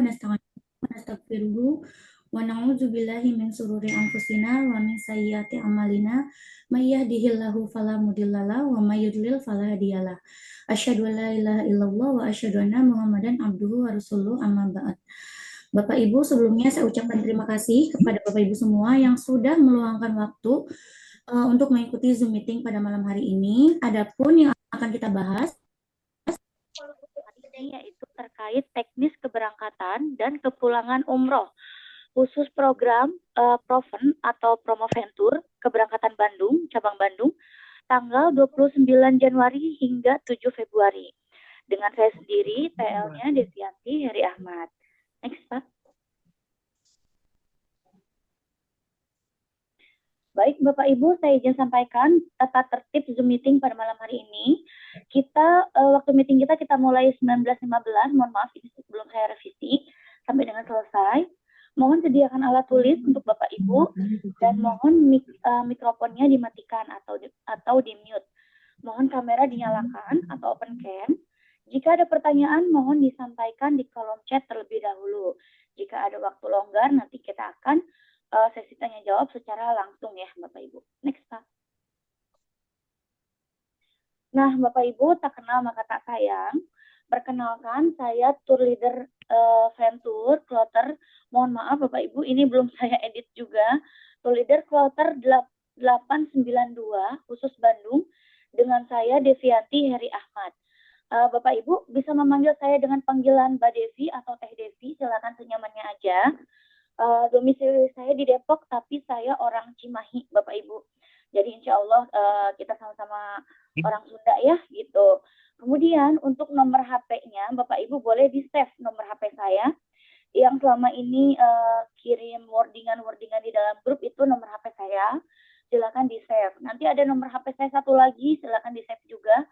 wa nastaghfiruhu wa na'udzu billahi min sururi anfusina wa min sayyiati a'malina may yahdihillahu fala mudhillalah wa may yudlil fala hadiyalah. Asyhadu an la ilaha illallah wa asyhadu anna Muhammadan abduhu wa rasuluhu amma ba'd. Bapak Ibu, sebelumnya saya ucapkan terima kasih kepada Bapak Ibu semua yang sudah meluangkan waktu untuk mengikuti Zoom meeting pada malam hari ini. Adapun yang akan kita bahas ini yaitu terkait teknis keberangkatan dan kepulangan umroh khusus program Proven atau Promoventur keberangkatan Bandung, cabang Bandung, tanggal 29 Januari hingga 7 Februari. Dengan saya sendiri, TL-nya Devianti Heri Ahmad. Next, Pak. Baik, Bapak Ibu, saya izin sampaikan tata tertib Zoom meeting pada malam hari ini. Kita, waktu meeting kita mulai 19.15, mohon maaf ini sebelum saya revisi, sampai dengan selesai. Mohon sediakan alat tulis untuk Bapak Ibu, dan mohon mikrofonnya dimatikan atau di-mute. Mohon kamera dinyalakan atau open cam. Jika ada pertanyaan, mohon disampaikan di kolom chat terlebih dahulu. Jika ada waktu longgar, nanti kita akan sesi tanya jawab secara langsung ya Bapak Ibu. Next, Pak. Nah, Bapak Ibu, tak kenal maka tak sayang. Perkenalkan, saya tour leader Venture Kloter. Mohon maaf Bapak Ibu, ini belum saya edit juga. Tour leader Kloter 892 khusus Bandung dengan saya Devianti Heri Ahmad. Bapak Ibu bisa memanggil saya dengan panggilan Mbak Devi atau Teh Devi, silakan senyamannya aja. Domisili saya di Depok, tapi saya orang Cimahi, Bapak Ibu. Jadi insya Allah kita sama-sama orang Sunda ya, gitu. Kemudian untuk nomor HP-nya, Bapak Ibu boleh di-save nomor HP saya. Yang selama ini kirim wordingan-wordingan di dalam grup itu nomor HP saya. Silakan di-save. Nanti ada nomor HP saya satu lagi, silakan di-save juga.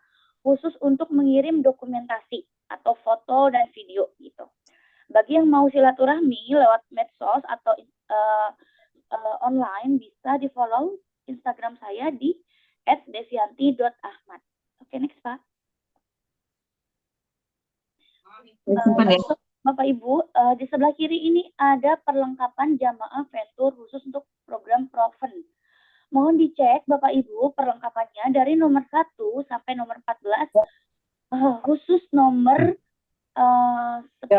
Khusus untuk mengirim dokumentasi atau foto dan video gitu. Bagi yang mau silaturahmi lewat medsos atau online, bisa di-follow Instagram saya di @devianti.ahmad. Oke, next, Pak. Bapak Ibu, di sebelah kiri ini ada perlengkapan jamaah Venture khusus untuk program Proven. Mohon dicek Bapak Ibu perlengkapannya dari nomor 1 sampai nomor 14, khusus nomor 10,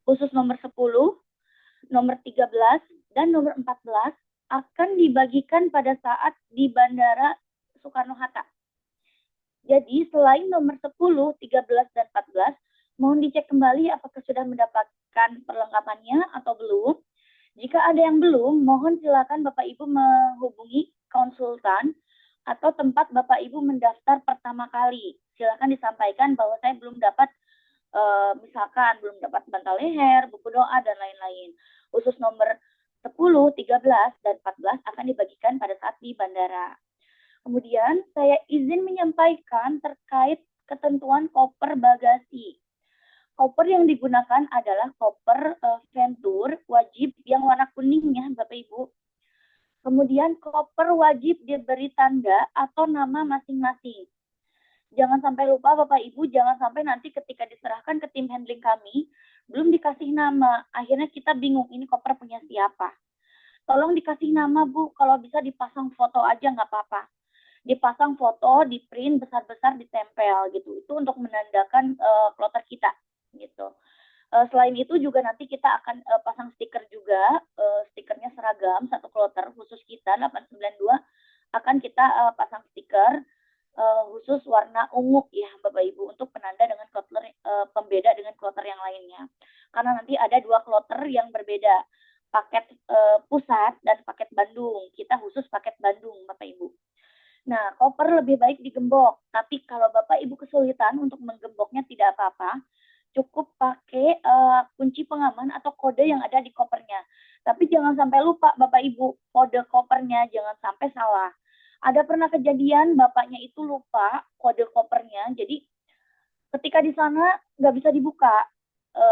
khusus nomor 10, nomor 13, dan nomor 14 akan dibagikan pada saat di Bandara Soekarno-Hatta. Jadi selain nomor 10, 13, dan 14, mohon dicek kembali apakah sudah mendapatkan perlengkapannya atau belum. Jika ada yang belum, mohon silakan Bapak Ibu menghubungi konsultan atau tempat Bapak Ibu mendaftar pertama kali. Silakan disampaikan bahwa saya belum dapat misalkan belum dapat bantal leher, buku doa, dan lain-lain. Khusus nomor 10, 13, dan 14 akan dibagikan pada saat di bandara. Kemudian saya izin menyampaikan terkait ketentuan koper bagasi. Koper yang digunakan adalah koper Venture wajib yang warna kuning ya Bapak Ibu. Kemudian koper wajib diberi tanda atau nama masing-masing. Jangan sampai lupa Bapak Ibu, jangan sampai nanti ketika diserahkan ke tim handling kami, belum dikasih nama. Akhirnya kita bingung, ini koper punya siapa. Tolong dikasih nama Bu, kalau bisa dipasang foto aja nggak apa-apa. Dipasang foto, di print besar-besar, ditempel gitu. Itu untuk menandakan kloter kita gitu. Selain itu juga nanti kita akan pasang stiker juga, stikernya seragam, satu kloter khusus kita 892 akan kita pasang stiker khusus warna ungu ya Bapak Ibu untuk penanda dengan kloter pembeda dengan kloter yang lainnya. Karena nanti ada 2 kloter yang berbeda, paket pusat dan paket Bandung. Kita khusus paket Bandung Bapak Ibu. Nah, koper lebih baik digembok, tapi kalau Bapak Ibu kesulitan untuk menggemboknya tidak apa-apa, cukup pakai kunci pengaman atau kode yang ada di kopernya. Tapi jangan sampai lupa Bapak Ibu, kode kopernya jangan sampai salah. Ada pernah kejadian bapaknya itu lupa kode kopernya, jadi ketika di sana nggak bisa dibuka.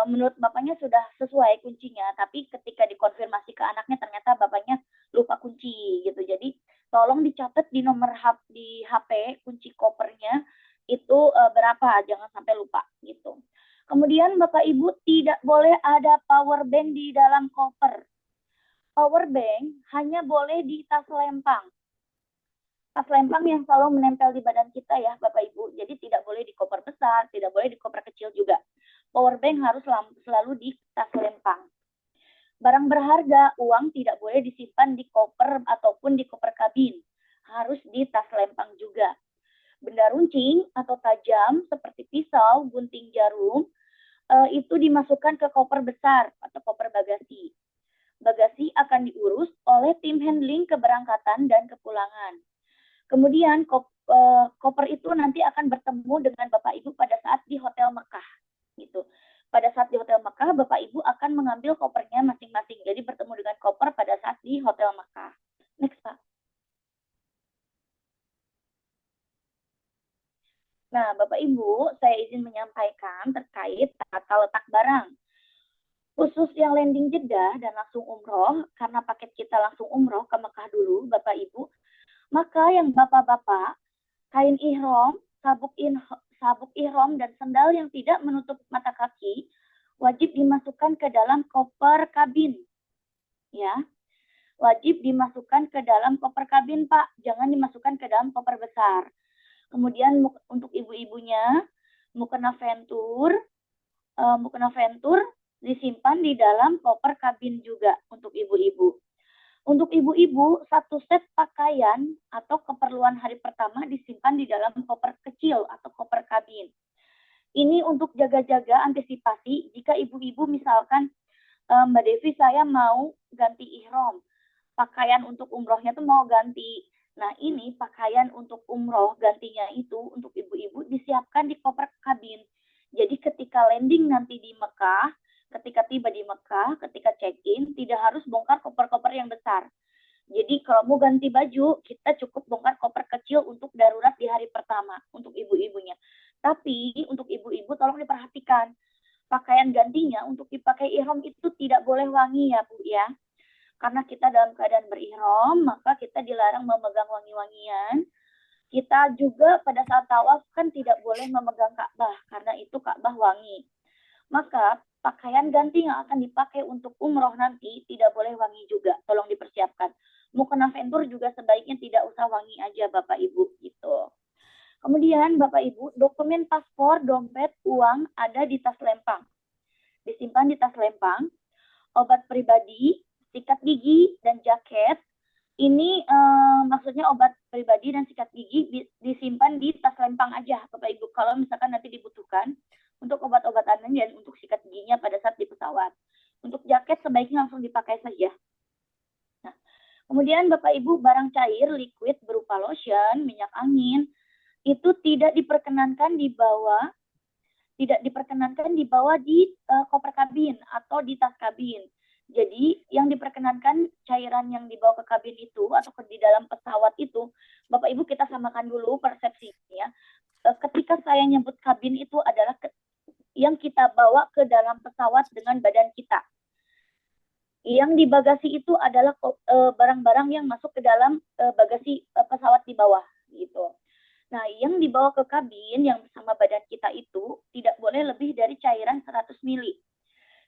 Menurut bapaknya sudah sesuai kuncinya, tapi ketika dikonfirmasi ke anaknya ternyata bapaknya lupa kunci gitu. Jadi tolong dicatat di nomor di HP kunci kopernya itu berapa, jangan sampai lupa gitu. Kemudian Bapak Ibu tidak boleh ada power bank di dalam koper. Power bank hanya boleh di tas lempang. Tas lempang yang selalu menempel di badan kita ya Bapak Ibu. Jadi tidak boleh di koper besar, tidak boleh di koper kecil juga. Power bank harus selalu di tas lempang. Barang berharga, uang tidak boleh disimpan di koper ataupun di koper kabin. Harus di tas lempang juga. Benda runcing atau tajam seperti pisau, gunting jarum, itu dimasukkan ke koper besar atau koper bagasi. Bagasi akan diurus oleh tim handling keberangkatan dan kepulangan. Kemudian koper itu nanti akan bertemu dengan Bapak Ibu pada saat di Hotel Mekah. Gitu. Pada saat di Hotel Mekah, Bapak Ibu akan mengambil kopernya masing-masing. Jadi bertemu dengan koper pada saat di Hotel Mekah. Next, Pak. Nah, Bapak Ibu, saya izin menyampaikan terkait tata letak barang. Khusus yang landing Jeddah dan langsung umroh, karena paket kita langsung umroh ke Mekah dulu, Bapak Ibu, maka yang Bapak-Bapak, kain ihram, sabuk ihram, dan sendal yang tidak menutup mata kaki, wajib dimasukkan ke dalam koper kabin. Ya, wajib dimasukkan ke dalam koper kabin, Pak. Jangan dimasukkan ke dalam koper besar. Kemudian untuk ibu-ibunya, mukena ventur disimpan di dalam koper kabin juga untuk ibu-ibu. Untuk ibu-ibu, satu set pakaian atau keperluan hari pertama disimpan di dalam koper kecil atau koper kabin. Ini untuk jaga-jaga antisipasi jika ibu-ibu misalkan, Mbak Devi saya mau ganti ihram, pakaian untuk umrohnya tuh mau ganti. Nah ini pakaian untuk umroh gantinya itu untuk ibu-ibu disiapkan di koper kabin. Jadi ketika landing nanti di Mekah, ketika tiba di Mekah, ketika check-in, tidak harus bongkar koper-koper yang besar. Jadi kalau mau ganti baju, kita cukup bongkar koper kecil untuk darurat di hari pertama, untuk ibu-ibunya. Tapi untuk ibu-ibu tolong diperhatikan, pakaian gantinya untuk dipakai ihram itu tidak boleh wangi ya Bu ya. Karena kita dalam keadaan berihram, maka kita dilarang memegang wangi-wangian. Kita juga pada saat tawaf kan tidak boleh memegang Ka'bah, karena itu Ka'bah wangi. Maka pakaian ganti yang akan dipakai untuk umroh nanti tidak boleh wangi juga, tolong dipersiapkan. Mukena ventur juga sebaiknya tidak usah wangi aja Bapak Ibu gitu. Kemudian Bapak Ibu, dokumen paspor, dompet, uang ada di tas lempang. Disimpan di tas lempang. Obat pribadi, sikat gigi, dan jaket. Ini maksudnya obat pribadi dan sikat gigi disimpan di tas lempang aja Bapak Ibu. Kalau misalkan nanti dibutuhkan untuk obat-obatan dan untuk sikat giginya pada saat di pesawat. Untuk jaket sebaiknya langsung dipakai saja. Nah, kemudian Bapak Ibu, barang cair, liquid berupa lotion, minyak angin, itu tidak diperkenankan dibawa di koper kabin atau di tas kabin. Jadi yang diperkenankan cairan yang dibawa ke kabin itu atau di dalam pesawat itu, Bapak Ibu kita samakan dulu persepsinya. Ketika saya nyebut kabin itu adalah yang kita bawa ke dalam pesawat dengan badan kita. Yang di bagasi itu adalah barang-barang yang masuk ke dalam bagasi pesawat di bawah gitu. Nah, yang dibawa ke kabin yang bersama badan kita itu tidak boleh lebih dari cairan 100 ml.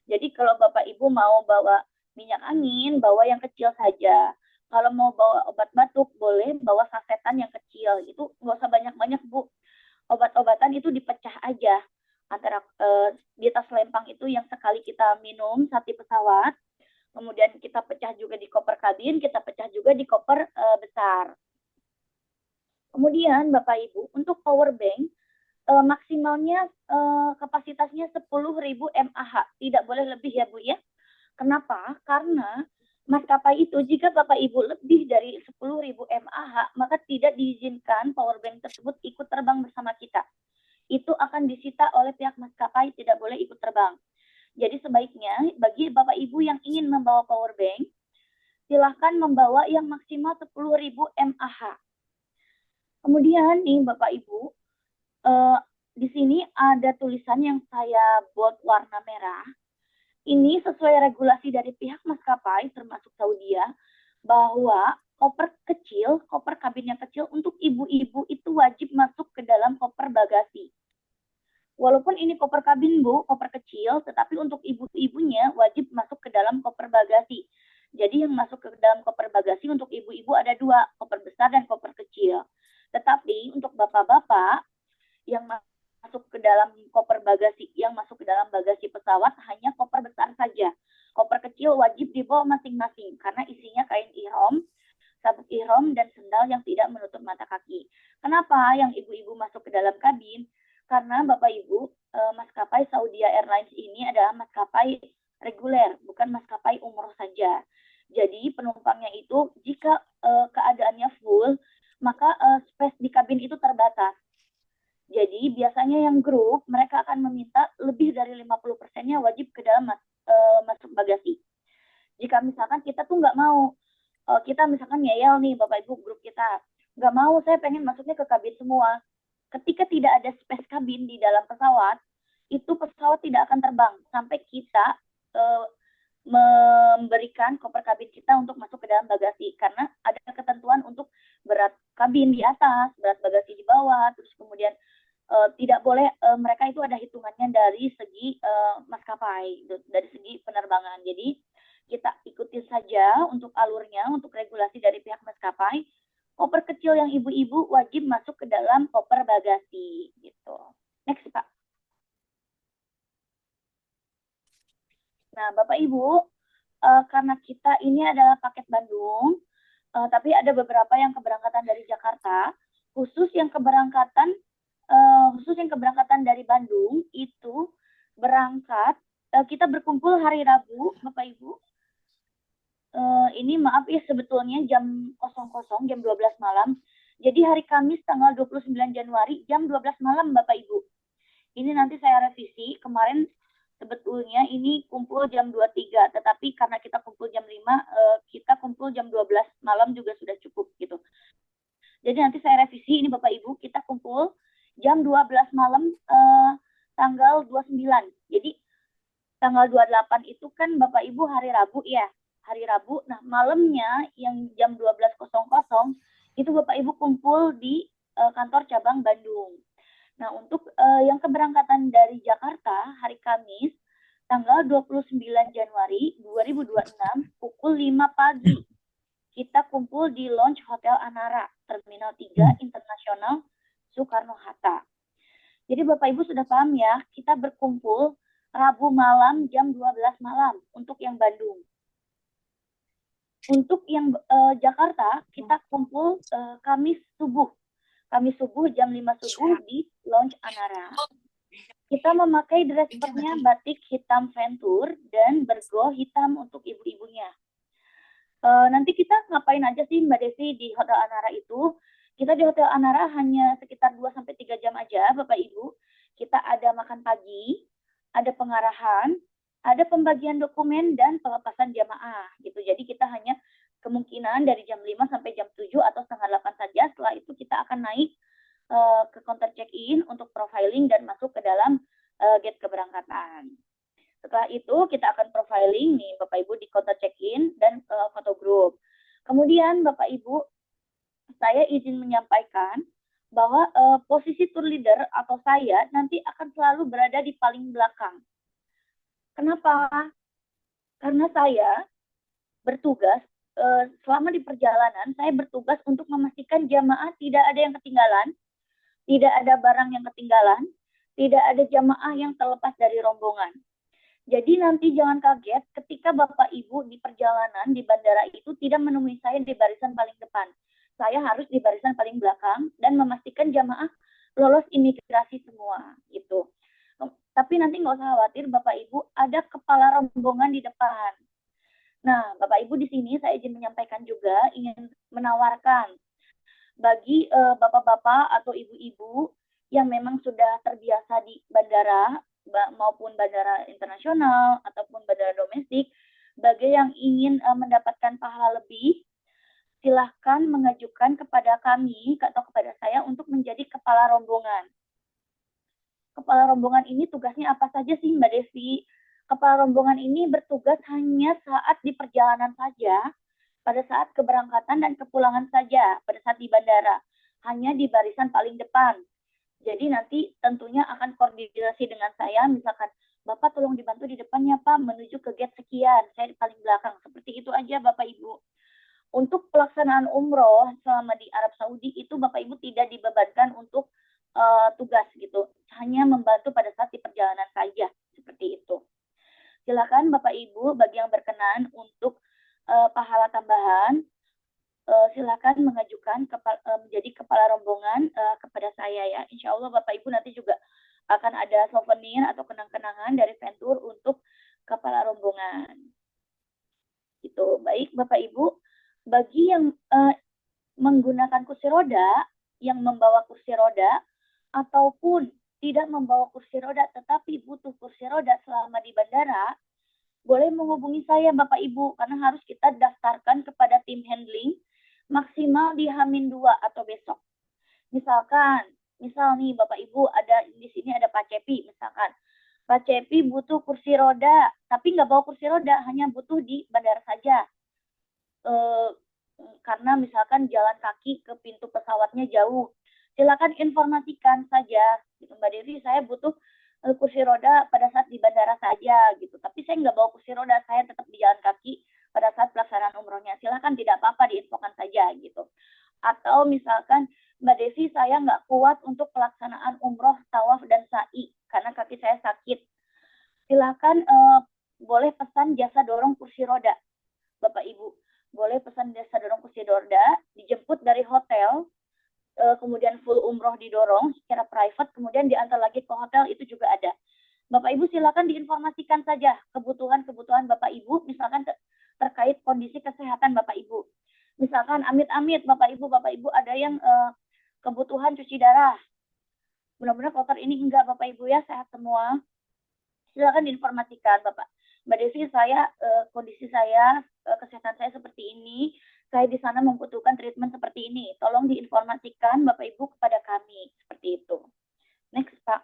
Jadi kalau Bapak Ibu mau bawa minyak angin, bawa yang kecil saja. Kalau mau bawa obat batuk, boleh bawa sasetan yang kecil. Itu nggak usah banyak-banyak, Bu. Obat-obatan itu dipecah aja. Antara di tas lempang itu yang sekali kita minum saat di pesawat. Kemudian kita pecah juga di koper kabin, kita pecah juga di koper besar. Kemudian Bapak Ibu, untuk power bank, maksimalnya kapasitasnya 10.000 mAh, tidak boleh lebih ya Bu ya. Kenapa? Karena maskapai itu jika Bapak Ibu lebih dari 10.000 mAh, maka tidak diizinkan power bank tersebut ikut terbang bersama kita. Itu akan disita oleh pihak maskapai, tidak boleh ikut terbang. Jadi sebaiknya bagi Bapak Ibu yang ingin membawa power bank, silahkan membawa yang maksimal 10.000 mAh. Kemudian nih Bapak Ibu, di sini ada tulisan yang saya bold warna merah. Ini sesuai regulasi dari pihak maskapai termasuk Saudia bahwa koper kecil, koper kabin yang kecil untuk ibu-ibu itu wajib masuk ke dalam koper bagasi. Walaupun ini koper kabin Bu, koper kecil, tetapi untuk ibu-ibunya wajib masuk ke dalam koper bagasi. Jadi yang masuk ke dalam koper bagasi untuk ibu-ibu ada dua, koper besar dan koper kecil. Tetapi untuk bapak-bapak yang masuk ke dalam koper bagasi, yang masuk ke dalam bagasi pesawat hanya koper besar saja. Koper kecil wajib dibawa masing-masing karena isinya kain ihram, sabuk ihram, dan sendal yang tidak menutup mata kaki. Kenapa yang ibu-ibu masuk ke dalam kabin? Karena Bapak Ibu, maskapai Saudi Airlines ini adalah maskapai reguler, bukan maskapai umroh saja. Jadi penumpangnya itu jika keadaannya full, maka space di kabin itu terbatas. Jadi biasanya yang grup mereka akan meminta lebih dari 50%-nya wajib ke dalam masuk bagasi. Jika misalkan kita tuh nggak mau, kita misalkan ngeyel nih Bapak Ibu grup kita, nggak mau, saya pengen masuknya ke kabin semua. Ketika tidak ada space kabin di dalam pesawat, itu pesawat tidak akan terbang sampai kita memberikan koper kabin kita untuk masuk ke dalam bagasi, karena ada ketentuan untuk berat kabin di atas, berat bagasi di bawah, terus kemudian tidak boleh, mereka itu ada hitungannya dari segi maskapai, dari segi penerbangan. Jadi kita ikuti saja untuk alurnya, untuk regulasi dari pihak maskapai. Koper kecil yang ibu-ibu wajib masuk ke dalam koper bagasi gitu. Next Pak. Nah Bapak Ibu, karena kita ini adalah paket Bandung, tapi ada beberapa yang keberangkatan dari Jakarta, khusus yang keberangkatan dari Bandung itu berangkat, kita berkumpul hari Rabu Bapak Ibu. Ini maaf ya, sebetulnya jam 00, jam 12 malam. Jadi hari Kamis tanggal 29 Januari jam 12 malam Bapak Ibu. Ini nanti saya revisi, kemarin sebetulnya ini kumpul jam 23, tetapi karena kita kumpul jam 5, kita kumpul jam 12 malam juga sudah cukup gitu. Jadi nanti saya revisi ini Bapak Ibu, kita kumpul jam 12 malam tanggal 29. Jadi tanggal 28 itu kan Bapak Ibu hari Rabu ya. Hari Rabu, nah malamnya yang jam 12.00 itu Bapak Ibu kumpul di kantor cabang Bandung. Nah untuk yang keberangkatan dari Jakarta hari Kamis tanggal 29 Januari 2026 pukul 5 pagi kita kumpul di Lounge Hotel Anara Terminal 3 Internasional Soekarno-Hatta. Jadi Bapak Ibu sudah paham ya, kita berkumpul Rabu malam jam 12 malam untuk yang Bandung. Untuk yang Jakarta, kita kumpul Kamis subuh jam 5 subuh di Lounge Anara. Kita memakai dress code-nya batik hitam Venture dan bergo hitam untuk ibu-ibunya. Nanti kita ngapain aja sih Mbak Desi di Hotel Anara itu? Kita di Hotel Anara hanya sekitar 2-3 jam aja Bapak Ibu. Kita ada makan pagi, ada pengarahan, ada pembagian dokumen dan pelepasan jamaah gitu. Jadi kita hanya kemungkinan dari jam 5 sampai jam 7 atau setengah 8 saja. Setelah itu kita akan naik ke counter check-in untuk profiling dan masuk ke dalam gate keberangkatan. Setelah itu kita akan profiling nih Bapak Ibu di counter check-in dan foto group. Kemudian Bapak Ibu, saya izin menyampaikan bahwa posisi tour leader atau saya nanti akan selalu berada di paling belakang. Kenapa? Karena saya bertugas selama di perjalanan, saya bertugas untuk memastikan jamaah tidak ada yang ketinggalan, tidak ada barang yang ketinggalan, tidak ada jamaah yang terlepas dari rombongan. Jadi nanti jangan kaget ketika Bapak Ibu di perjalanan di bandara itu tidak menemui saya di barisan paling depan. Saya harus di barisan paling belakang dan memastikan jamaah lolos imigrasi semua gitu. Tapi nanti nggak usah khawatir Bapak Ibu, ada kepala rombongan di depan. Nah, Bapak Ibu di sini saya izin menyampaikan juga, ingin menawarkan bagi bapak-bapak atau ibu-ibu yang memang sudah terbiasa di bandara maupun bandara internasional ataupun bandara domestik, bagi yang ingin mendapatkan pahala lebih, silahkan mengajukan kepada kami atau kepada saya untuk menjadi kepala rombongan. Kepala rombongan ini tugasnya apa saja sih Mbak Devi? Kepala rombongan ini bertugas hanya saat di perjalanan saja, pada saat keberangkatan dan kepulangan saja, pada saat di bandara. Hanya di barisan paling depan. Jadi nanti tentunya akan koordinasi dengan saya, misalkan Bapak tolong dibantu di depannya Pak menuju ke gate sekian, saya di paling belakang. Seperti itu aja Bapak Ibu. Untuk pelaksanaan umroh selama di Arab Saudi itu Bapak Ibu tidak dibebankan untuk tugas gitu, hanya membantu pada saat di perjalanan saja, seperti itu. Silakan Bapak Ibu bagi yang berkenan untuk pahala tambahan, silakan mengajukan menjadi kepala rombongan kepada saya ya. Insya Allah Bapak Ibu nanti juga akan ada souvenir atau kenang-kenangan dari Ventur untuk kepala rombongan. Gitu. Baik Bapak Ibu, bagi yang menggunakan kursi roda, yang membawa kursi roda, ataupun tidak membawa kursi roda tetapi butuh kursi roda selama di bandara, boleh menghubungi saya Bapak Ibu, karena harus kita daftarkan kepada tim handling maksimal di H-2 atau besok. Misal nih Bapak Ibu ada di sini ada Pak Cepi misalkan. Pak Cepi butuh kursi roda, tapi nggak bawa kursi roda, hanya butuh di bandara saja. Karena misalkan jalan kaki ke pintu pesawatnya jauh. Silakan informasikan saja, Mbak Devi, saya butuh kursi roda pada saat di bandara saja gitu. Tapi saya nggak bawa kursi roda, saya tetap di jalan kaki pada saat pelaksanaan umrohnya. Silakan tidak apa-apa diinfokan saja gitu. Atau misalkan Mbak Devi, saya nggak kuat untuk pelaksanaan umroh, tawaf dan sa'i karena kaki saya sakit. Silakan boleh pesan jasa dorong kursi roda, Bapak Ibu. Boleh pesan jasa dorong kursi roda, dijemput dari hotel, kemudian full umroh didorong secara private, kemudian diantar lagi ke hotel, itu juga ada. Bapak Ibu silakan diinformasikan saja kebutuhan-kebutuhan Bapak Ibu, misalkan terkait kondisi kesehatan Bapak Ibu. Misalkan amit-amit Bapak Ibu ada yang kebutuhan cuci darah. Mudah-mudahan kloter ini enggak Bapak Ibu ya, sehat semua. Silakan diinformasikan Bapak. Mbak Devi, saya kondisi saya kesehatan saya seperti ini, saya di sana membutuhkan treatment seperti ini. Tolong diinformasikan Bapak Ibu kepada kami, seperti itu. Next Pak.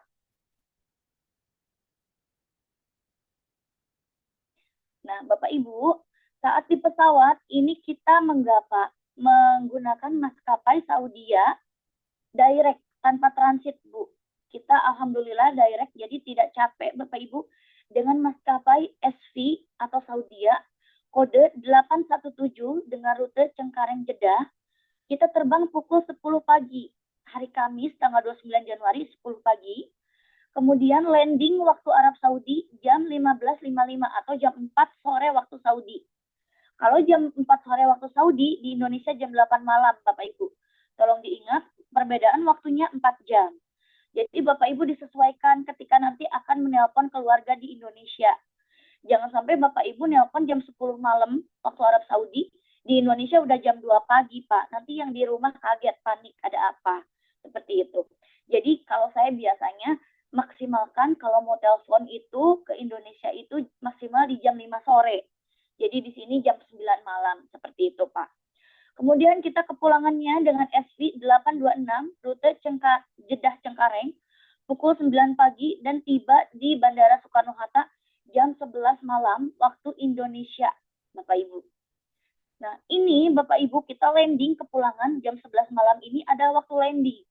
Nah, Bapak Ibu, saat di pesawat ini kita menggunakan maskapai Saudia direct tanpa transit, Bu. Kita alhamdulillah direct, jadi tidak capek Bapak Ibu dengan maskapai SV atau Saudia kode 817 dengan rute Cengkareng Jeddah. Kita terbang pukul 10 pagi hari Kamis tanggal 29 Januari 10 pagi. Kemudian landing waktu Arab Saudi jam 15.55 atau jam 4 sore waktu Saudi. Kalau jam 4 sore waktu Saudi, di Indonesia jam 8 malam, Bapak Ibu. Tolong diingat, perbedaan waktunya 4 jam. Jadi Bapak Ibu disesuaikan ketika nanti akan menelpon keluarga di Indonesia. Jangan sampai Bapak Ibu nelpon jam 10 malam waktu Arab Saudi, di Indonesia udah jam 2 pagi, Pak. Nanti yang di rumah kaget, panik, ada apa. Seperti itu. Jadi kalau saya biasanya maksimalkan kalau mau telepon itu ke Indonesia itu maksimal di jam 5 sore. Jadi di sini jam 9 malam, seperti itu Pak. Kemudian kita kepulangannya dengan SV 826 rute Jeddah Cengkareng pukul 9 pagi dan tiba di Bandara Soekarno-Hatta jam 11 malam waktu Indonesia, Bapak Ibu. Nah, ini Bapak Ibu kita landing kepulangan jam 11 malam ini ada waktu landing.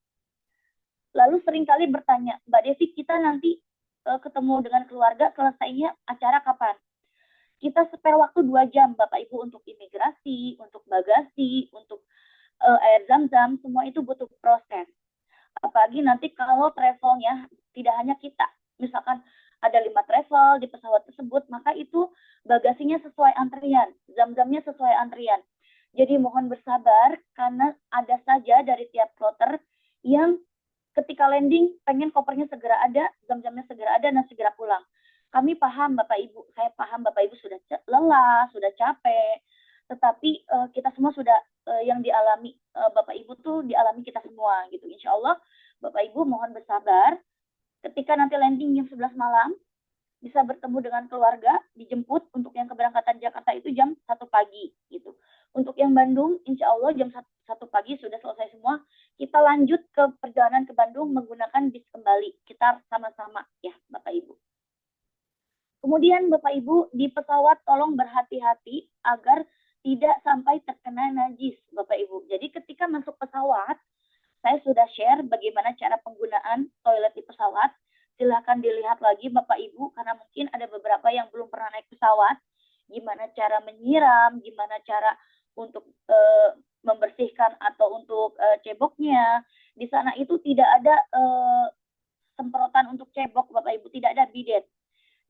Lalu seringkali bertanya, Mbak Devi, kita nanti ketemu dengan keluarga selesainya acara kapan? Kita spare waktu 2 jam Bapak Ibu untuk imigrasi, untuk bagasi, untuk air zam-zam, semua itu butuh proses. Apalagi nanti kalau travelnya tidak hanya kita, misalkan ada 5 travel di pesawat tersebut, maka itu bagasinya sesuai antrian, zam-zamnya sesuai antrian. Jadi mohon bersabar karena ada saja dari tiap kloter yang ketika landing pengen kopernya segera ada, zam-zamnya segera ada, dan segera pulang. Kami paham Bapak Ibu, saya paham Bapak Ibu sudah lelah, sudah capek, tetapi kita semua sudah yang dialami Bapak Ibu tuh dialami kita semua gitu. Insya Allah Bapak Ibu mohon bersabar. Ketika nanti landing jam 11 malam, bisa bertemu dengan keluarga, dijemput untuk yang keberangkatan Jakarta itu jam 1 pagi gitu. Untuk yang Bandung, insya Allah jam 1 pagi sudah selesai semua. Kita lanjut ke perjalanan ke Bandung menggunakan bis kembali. Kita sama-sama ya Bapak Ibu. Kemudian Bapak Ibu di pesawat tolong berhati-hati agar tidak sampai terkena najis Bapak Ibu. Jadi ketika masuk pesawat, saya sudah share bagaimana cara penggunaan toilet di pesawat. Silahkan dilihat lagi Bapak Ibu, karena mungkin ada beberapa yang belum pernah naik pesawat. Gimana cara menyiram, gimana cara untuk membersihkan atau untuk ceboknya. Di sana itu tidak ada semprotan untuk cebok Bapak Ibu, tidak ada bidet.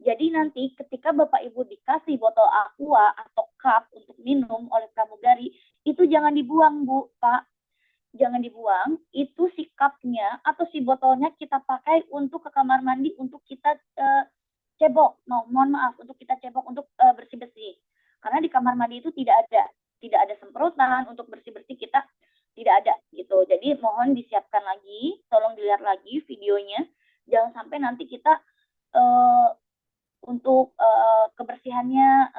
Jadi nanti ketika Bapak Ibu dikasih botol aqua atau cup untuk minum oleh pramugari, itu jangan dibuang Bu, Pak. Jangan dibuang, itu si cupnya atau si botolnya kita pakai untuk ke kamar mandi untuk kita cebok. Mohon maaf, untuk kita cebok untuk bersih-bersih. Karena di kamar mandi itu tidak ada semprotan untuk bersih-bersih, kita tidak ada gitu. Jadi mohon disiapkan lagi, tolong dilihat lagi videonya. Jangan sampai nanti kita untuk kebersihannya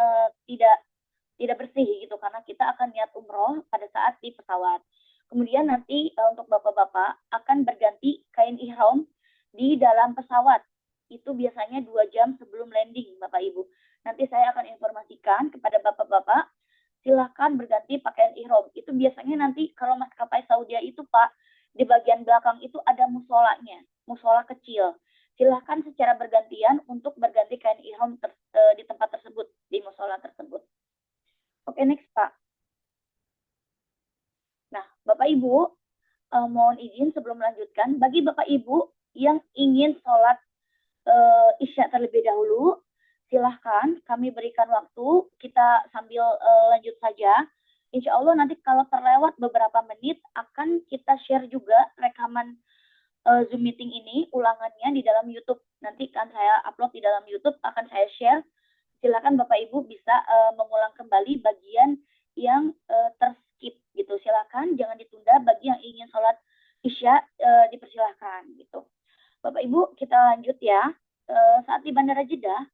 tidak bersih gitu, karena kita akan niat umroh pada saat di pesawat. Kemudian nanti untuk bapak-bapak akan berganti kain ihram di dalam pesawat. Itu biasanya 2 jam sebelum landing Bapak Ibu. Nanti saya akan informasikan kepada bapak-bapak, silahkan berganti pakaian ihram. Itu biasanya nanti kalau maskapai Saudi itu Pak, di bagian belakang itu ada musolanya, musola kecil. Silahkan secara bergantian untuk berganti kain ihram di tempat tersebut, di musola tersebut. Oke, next Pak. Nah, Bapak Ibu, mohon izin sebelum melanjutkan, bagi Bapak Ibu yang ingin sholat Isya terlebih dahulu, silahkan kami berikan waktu, kita sambil lanjut saja. Insya Allah nanti kalau terlewat beberapa menit, akan kita share juga rekaman Zoom meeting ini, ulangannya di dalam YouTube. Nanti kan saya upload di dalam YouTube, akan saya share. Silakan Bapak Ibu bisa mengulang kembali bagian yang terskip gitu. Silakan, jangan ditunda. Bagi yang ingin sholat Isya, dipersilahkan gitu. Bapak Ibu, kita lanjut ya. Saat di Bandara Jeddah,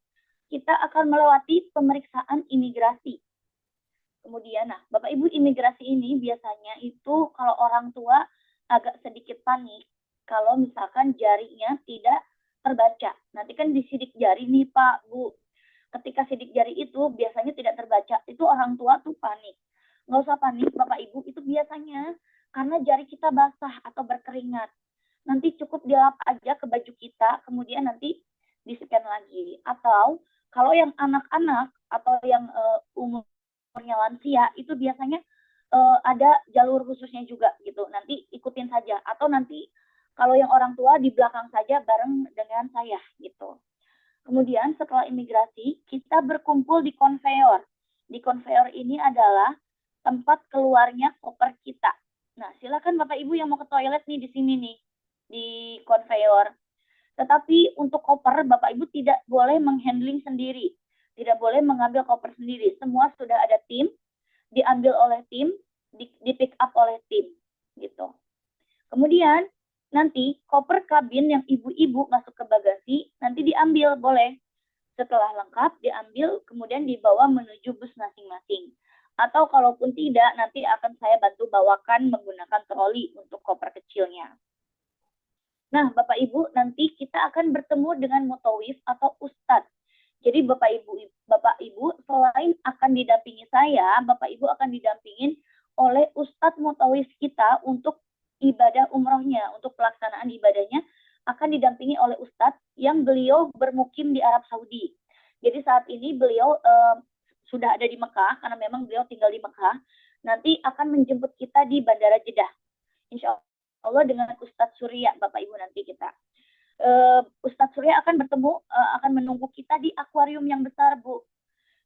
kita akan melewati pemeriksaan imigrasi. Kemudian, nah, Bapak Ibu, imigrasi ini biasanya itu kalau orang tua agak sedikit panik kalau misalkan jarinya tidak terbaca. Nanti kan disidik jari nih Pak, Bu. Ketika sidik jari itu biasanya tidak terbaca, itu orang tua tuh panik. Nggak usah panik Bapak Ibu, itu biasanya karena jari kita basah atau berkeringat. Nanti cukup dilap aja ke baju kita, kemudian nanti di-scan lagi. Atau kalau yang anak-anak atau yang umurnya lansia, itu biasanya ada jalur khususnya juga gitu. Nanti ikutin saja. Atau nanti kalau yang orang tua di belakang saja bareng dengan saya gitu. Kemudian setelah imigrasi, kita berkumpul di konveyor. Di konveyor ini adalah tempat keluarnya koper kita. Nah, silakan Bapak Ibu yang mau ke toilet nih di sini nih, di konveyor. Tetapi untuk koper, Bapak Ibu tidak boleh menghandling sendiri. Tidak boleh mengambil koper sendiri. Semua sudah ada tim, diambil oleh tim, di pick up oleh tim. Gitu. Kemudian, nanti koper kabin yang ibu-ibu masuk ke bagasi, nanti diambil, boleh. Setelah lengkap, diambil, kemudian dibawa menuju bus masing-masing. Atau kalaupun tidak, nanti akan saya bantu bawakan menggunakan troli untuk koper kecilnya. Nah, Bapak Ibu, nanti kita akan bertemu dengan mutawif atau ustadz. Jadi Bapak Ibu, selain akan didampingi saya, Bapak Ibu akan didampingin oleh ustadz mutawif kita untuk ibadah umrohnya, untuk pelaksanaan ibadahnya akan didampingi oleh ustadz yang beliau bermukim di Arab Saudi. Jadi saat ini beliau sudah ada di Mekah, karena memang beliau tinggal di Mekah. Nanti akan menjemput kita di Bandara Jeddah. Insya Allah dengan Ustadz Surya, Bapak Ibu, nanti kita. Ustadz Surya akan bertemu, akan menunggu kita di akuarium yang besar, Bu.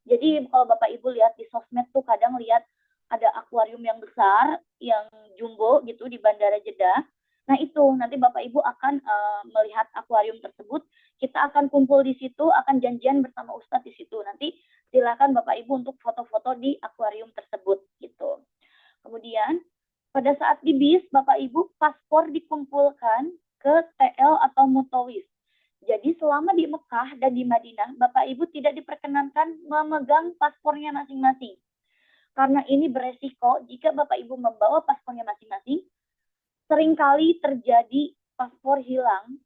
Jadi kalau Bapak Ibu lihat di sosmed tuh kadang lihat ada akuarium yang besar, yang jumbo gitu di Bandara Jeddah. Nah itu nanti Bapak Ibu akan melihat akuarium tersebut. Kita akan kumpul di situ, akan janjian bersama Ustadz di situ. Nanti silakan Bapak Ibu untuk foto-foto di akuarium tersebut gitu. Kemudian pada saat di bis, Bapak Ibu paspor dikumpulkan ke TL atau mutawif. Jadi selama di Mekah dan di Madinah, Bapak Ibu tidak diperkenankan memegang paspornya masing-masing. Karena ini beresiko jika Bapak Ibu membawa paspornya masing-masing, seringkali terjadi paspor hilang,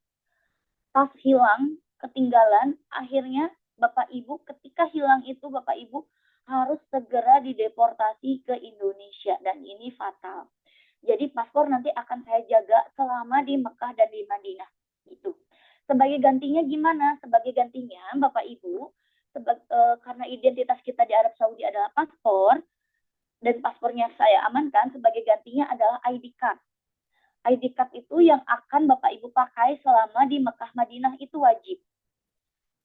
tas hilang, ketinggalan, akhirnya Bapak Ibu ketika hilang itu Bapak Ibu harus segera dideportasi ke Indonesia dan ini fatal. Jadi paspor nanti akan saya jaga selama di Mekah dan di Madinah. Gitu. Sebagai gantinya gimana? Sebagai gantinya, Bapak Ibu, karena identitas kita di Arab Saudi adalah paspor, dan paspornya saya amankan, sebagai gantinya adalah ID card. ID card itu yang akan Bapak Ibu pakai selama di Mekah Madinah itu wajib.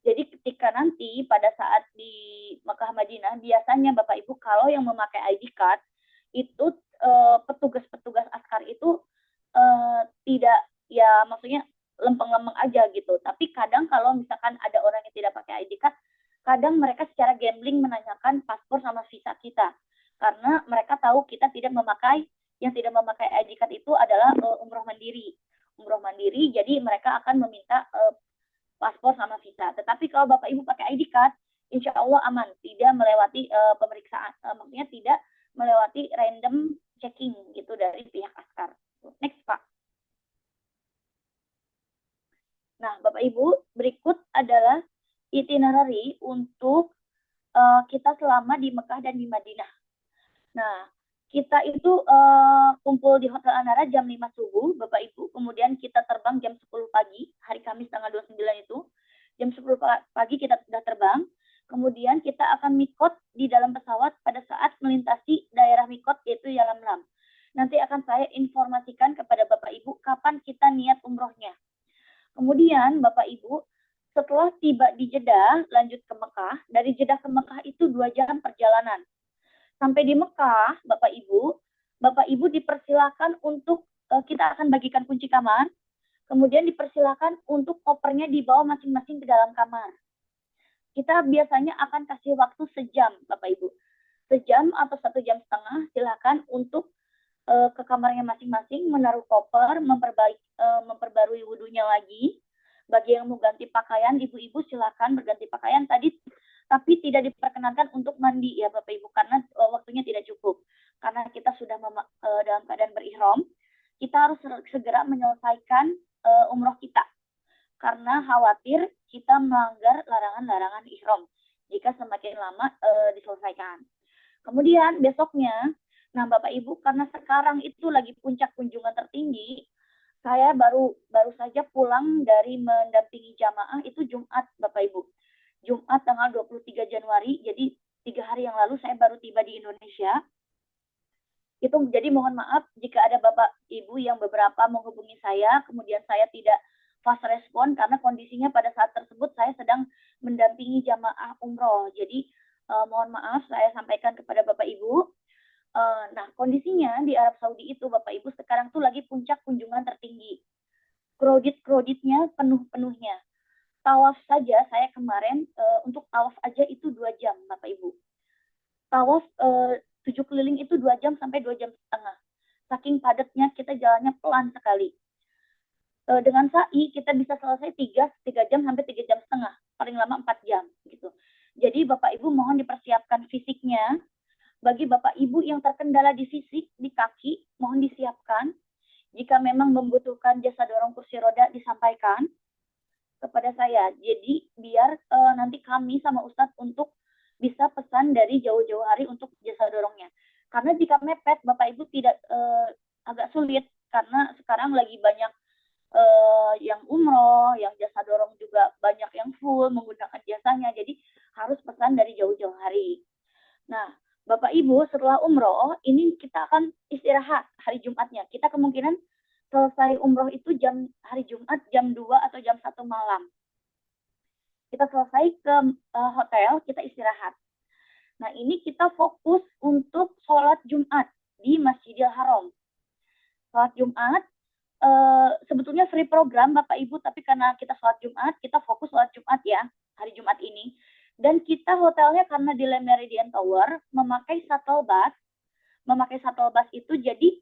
Jadi ketika nanti pada saat di Mekah Madinah, biasanya Bapak Ibu kalau yang memakai ID card itu petugas-petugas askar itu tidak, ya maksudnya lempeng-lempeng aja gitu. Tapi kadang kalau misalkan ada orang yang tidak pakai ID card, kadang mereka secara gambling menanyakan paspor sama visa kita. Karena mereka tahu kita tidak memakai, yang tidak memakai ID card itu adalah umroh mandiri. Umroh mandiri, jadi mereka akan meminta paspor sama visa. Tetapi kalau Bapak Ibu pakai ID card, insya Allah aman, tidak melewati pemeriksaan, maksudnya tidak melewati random checking gitu dari pihak askar. Next Pak. Nah Bapak Ibu, berikut adalah itinerary untuk kita selama di Mekah dan di Madinah. Nah, kita itu kumpul di Hotel Anara jam 5 subuh, Bapak Ibu. Kemudian kita terbang jam 10 pagi, hari Kamis tanggal 29 itu. Jam 10 pagi kita sudah terbang. Kemudian kita akan mikot di dalam pesawat pada saat melintasi daerah mikot, yaitu Yalamlam. Nanti akan saya informasikan kepada Bapak Ibu kapan kita niat umrohnya. Kemudian Bapak Ibu, setelah tiba di Jeddah, lanjut ke Mekah. Dari Jeddah ke Mekah itu 2 jam perjalanan. Sampai di Mekah, Bapak Ibu dipersilakan untuk kita akan bagikan kunci kamar, kemudian dipersilakan untuk kopernya dibawa masing-masing ke dalam kamar. Kita biasanya akan kasih waktu sejam, Bapak Ibu. Sejam atau 1,5 jam, silakan untuk ke kamarnya masing-masing, menaruh koper, memperbarui wudhunya lagi. Bagi yang mau ganti pakaian, ibu-ibu silakan berganti pakaian tadi, tapi tidak diperkenankan untuk mandi ya Bapak Ibu, karena waktunya tidak cukup. Karena kita sudah dalam keadaan berihram, kita harus segera menyelesaikan umroh kita. Karena khawatir kita melanggar larangan-larangan ihram jika semakin lama diselesaikan. Kemudian besoknya, nah Bapak Ibu, karena sekarang itu lagi puncak kunjungan tertinggi, saya baru saja pulang dari mendampingi jamaah itu Jumat, Bapak Ibu. Jumat tanggal 23 Januari, jadi 3 hari yang lalu saya baru tiba di Indonesia. Itu jadi mohon maaf jika ada Bapak Ibu yang beberapa menghubungi saya, kemudian saya tidak fast respon karena kondisinya pada saat tersebut saya sedang mendampingi jamaah umroh. Jadi mohon maaf saya sampaikan kepada Bapak Ibu. Nah, kondisinya di Arab Saudi itu, Bapak Ibu, sekarang tuh lagi puncak kunjungan tertinggi. Kreditnya penuh-penuhnya. Tawaf saja, saya kemarin untuk tawaf aja itu 2 jam, Bapak Ibu. Tawaf 7 keliling itu 2 jam sampai 2,5 jam. Saking padatnya, kita jalannya pelan sekali. Dengan sa'i, kita bisa selesai 3 jam sampai 3,5 jam. Paling lama 4 jam. Gitu. Jadi, Bapak Ibu mohon dipersiapkan fisiknya. Bagi Bapak Ibu yang terkendala di fisik, di kaki, mohon disiapkan. Jika memang membutuhkan jasa dorong kursi roda, disampaikan kepada saya. Jadi biar nanti kami sama Ustadz untuk bisa pesan dari jauh-jauh hari untuk jasa dorongnya. Karena jika mepet, Bapak Ibu tidak agak sulit. Karena sekarang lagi banyak yang umroh, yang jasa dorong juga banyak yang full menggunakan jasanya. Jadi harus pesan dari jauh-jauh hari. Nah, Bapak Ibu, setelah umroh, ini kita akan istirahat hari Jumatnya. Kita kemungkinan selesai umroh itu hari Jumat jam 2 atau jam 1 malam. Kita selesai ke hotel, kita istirahat. Nah, ini kita fokus untuk sholat Jumat di Masjidil Haram. Sholat Jumat, sebetulnya free program Bapak Ibu, tapi karena kita sholat Jumat, kita fokus sholat Jumat ya, hari Jumat ini. Dan kita hotelnya karena di Le Méridien Tower memakai shuttle bus. Memakai shuttle bus itu jadi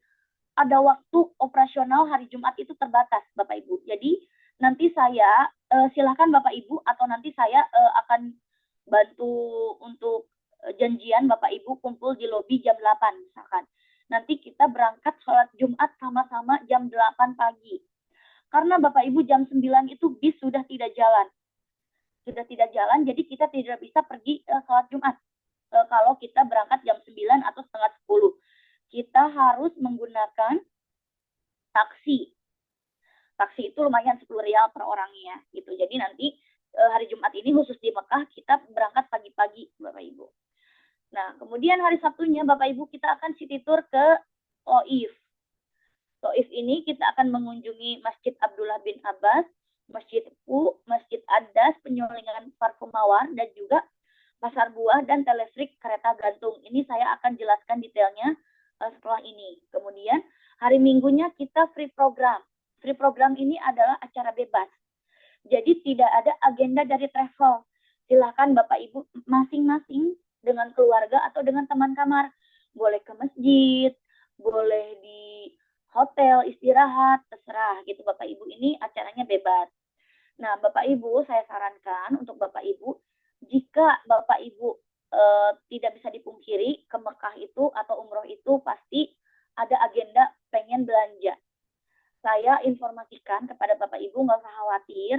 ada waktu operasional hari Jumat itu terbatas, Bapak Ibu. Jadi nanti saya silakan Bapak Ibu atau nanti saya akan bantu untuk janjian Bapak Ibu kumpul di lobi jam 8 misalkan. Nanti kita berangkat sholat Jumat sama-sama jam 8 pagi. Karena Bapak Ibu jam 9 itu bis sudah tidak jalan. Jadi kita tidak bisa pergi sholat Jumat kalau kita berangkat jam 9 atau setengah 10. Kita harus menggunakan taksi. Taksi itu lumayan 10 rial per orangnya gitu. Jadi nanti hari Jumat ini khusus di Mekah kita berangkat pagi-pagi Bapak Ibu. Nah, kemudian hari Sabtunya Bapak Ibu kita akan city tour ke Taif. Taif ini kita akan mengunjungi Masjid Abdullah bin Abbas, Masjid Fu, Masjid Adas, penyulingan parfum mawar, dan juga pasar buah dan telestrik kereta gantung. Ini saya akan jelaskan detailnya setelah ini. Kemudian hari Minggunya kita free program. Free program ini adalah acara bebas. Jadi tidak ada agenda dari travel. Silakan Bapak Ibu masing-masing dengan keluarga atau dengan teman kamar. Boleh ke masjid, boleh di hotel istirahat, terserah gitu Bapak Ibu. Ini acaranya bebas. Nah, Bapak Ibu, saya sarankan untuk Bapak Ibu, jika Bapak Ibu tidak bisa dipungkiri ke Mekah itu atau umroh itu pasti ada agenda pengen belanja. Saya informasikan kepada Bapak Ibu, nggak usah khawatir.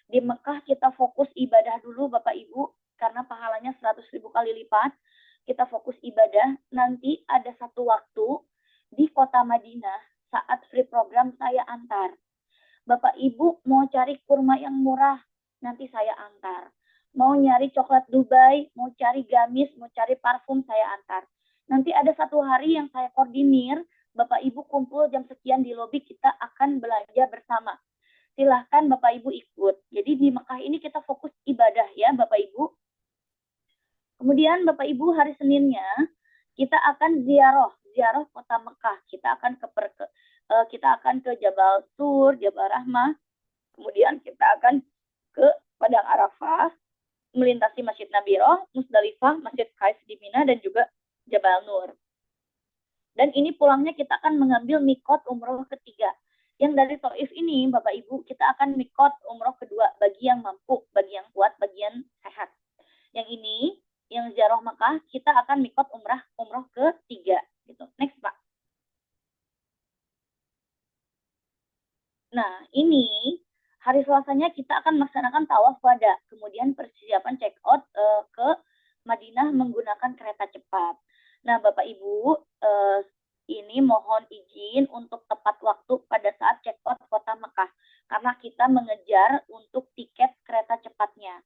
Di Mekah kita fokus ibadah dulu Bapak Ibu, karena pahalanya 100.000 kali lipat. Kita fokus ibadah, nanti ada satu waktu di kota Madinah saat free program saya antar. Bapak Ibu mau cari kurma yang murah, nanti saya antar. Mau nyari coklat Dubai, mau cari gamis, mau cari parfum, saya antar. Nanti ada satu hari yang saya koordinir, Bapak Ibu kumpul jam sekian di lobi, kita akan belanja bersama. Silahkan Bapak Ibu ikut. Jadi di Mekah ini kita fokus ibadah ya Bapak Ibu. Kemudian Bapak Ibu hari Seninnya kita akan ziarah kota Mekah. Kita akan ke Jabal Sur, Jabal Rahmah. Kemudian kita akan ke Padang Arafah, melintasi Masjid Nabiroh, Musdalifah, Masjid Qais di Mina, dan juga Jabal Nur. Dan ini pulangnya kita akan mengambil mikot umroh ketiga. Yang dari Taif ini, Bapak Ibu, kita akan mikot umroh kedua bagi yang mampu, bagi yang kuat, bagi yang sehat. Yang ini, yang ziarah Mekah, kita akan mikot umroh ketiga. Gitu. Next, Pak. Nah, ini hari Selasanya kita akan melaksanakan tawaf wada, kemudian persiapan check out ke Madinah menggunakan kereta cepat. Nah, Bapak Ibu, ini mohon izin untuk tepat waktu pada saat check out kota Mekah, karena kita mengejar untuk tiket kereta cepatnya.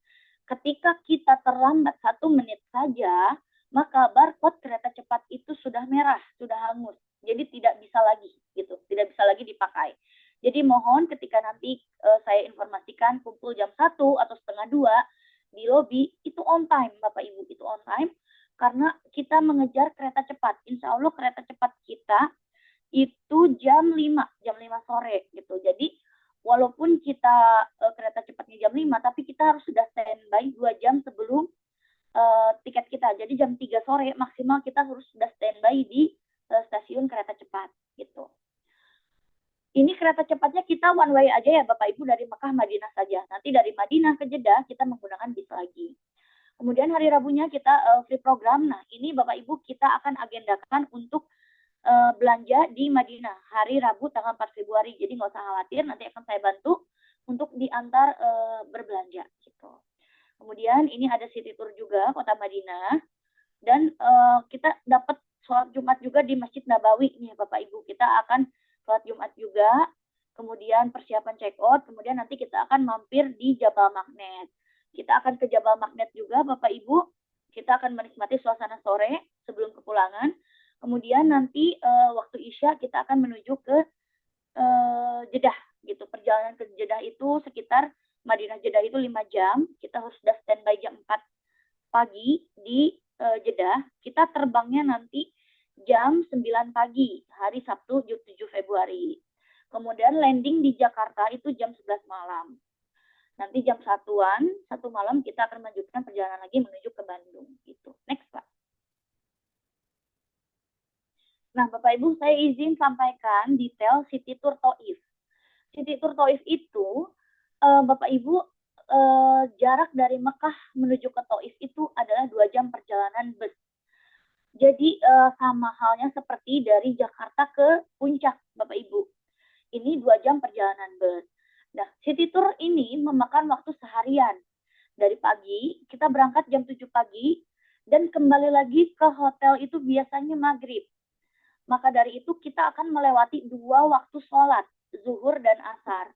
Ketika kita terlambat 1 menit saja, maka barcode kereta cepat itu sudah merah, sudah hangus. Jadi tidak bisa lagi gitu, tidak bisa lagi dipakai. Jadi mohon ketika nanti saya informasikan kumpul jam 1 atau setengah 2 di lobi, itu on time Bapak Ibu, itu on time karena kita mengejar kereta cepat. Insya Allah kereta cepat kita itu jam 5 sore gitu. Jadi walaupun kita kereta cepatnya jam 5, tapi kita harus sudah standby 2 jam sebelum tiket kita. Jadi jam 3 sore maksimal kita harus sudah standby di stasiun kereta cepat gitu. Ini kereta cepatnya kita one way aja ya Bapak Ibu, dari Mekah Madinah saja. Nanti dari Madinah ke Jeddah kita menggunakan bis lagi. Kemudian hari Rabunya kita free program. Nah, ini Bapak Ibu kita akan agendakan untuk belanja di Madinah hari Rabu tanggal 4 Februari. Jadi nggak usah khawatir, nanti akan saya bantu untuk diantar berbelanja gitu. Kemudian ini ada city tour juga kota Madinah, dan kita dapat sholat Jumat juga di Masjid Nabawi nih Bapak Ibu. Kita akan sholat Jumat juga, kemudian persiapan check out, kemudian nanti kita akan mampir di Jabal Magnet. Kita akan ke Jabal Magnet juga Bapak Ibu, kita akan menikmati suasana sore sebelum kepulangan. Kemudian nanti waktu Isya kita akan menuju ke Jeddah gitu. Perjalanan ke Jeddah itu sekitar Madinah Jeddah itu 5 jam. Kita harus sudah standby jam 4 pagi di Jeddah. Kita terbangnya nanti jam 9 pagi hari Sabtu 7 Februari. Kemudian landing di Jakarta itu jam 11 malam. Nanti jam 1-an, 1 malam kita akan melanjutkan perjalanan lagi menuju ke Bandung gitu. Next, Pak. Nah, Bapak Ibu, saya izin sampaikan detail City Tour Taif. City Tour Taif itu, Bapak Ibu, jarak dari Mekah menuju ke Taif itu adalah 2 jam perjalanan bus. Jadi sama halnya seperti dari Jakarta ke Puncak, Bapak Ibu. Ini 2 jam perjalanan bus. Nah, city tour ini memakan waktu seharian. Dari pagi, kita berangkat jam 7 pagi, dan kembali lagi ke hotel itu biasanya maghrib. maka dari itu kita akan melewati 2 waktu sholat, zuhur dan asar.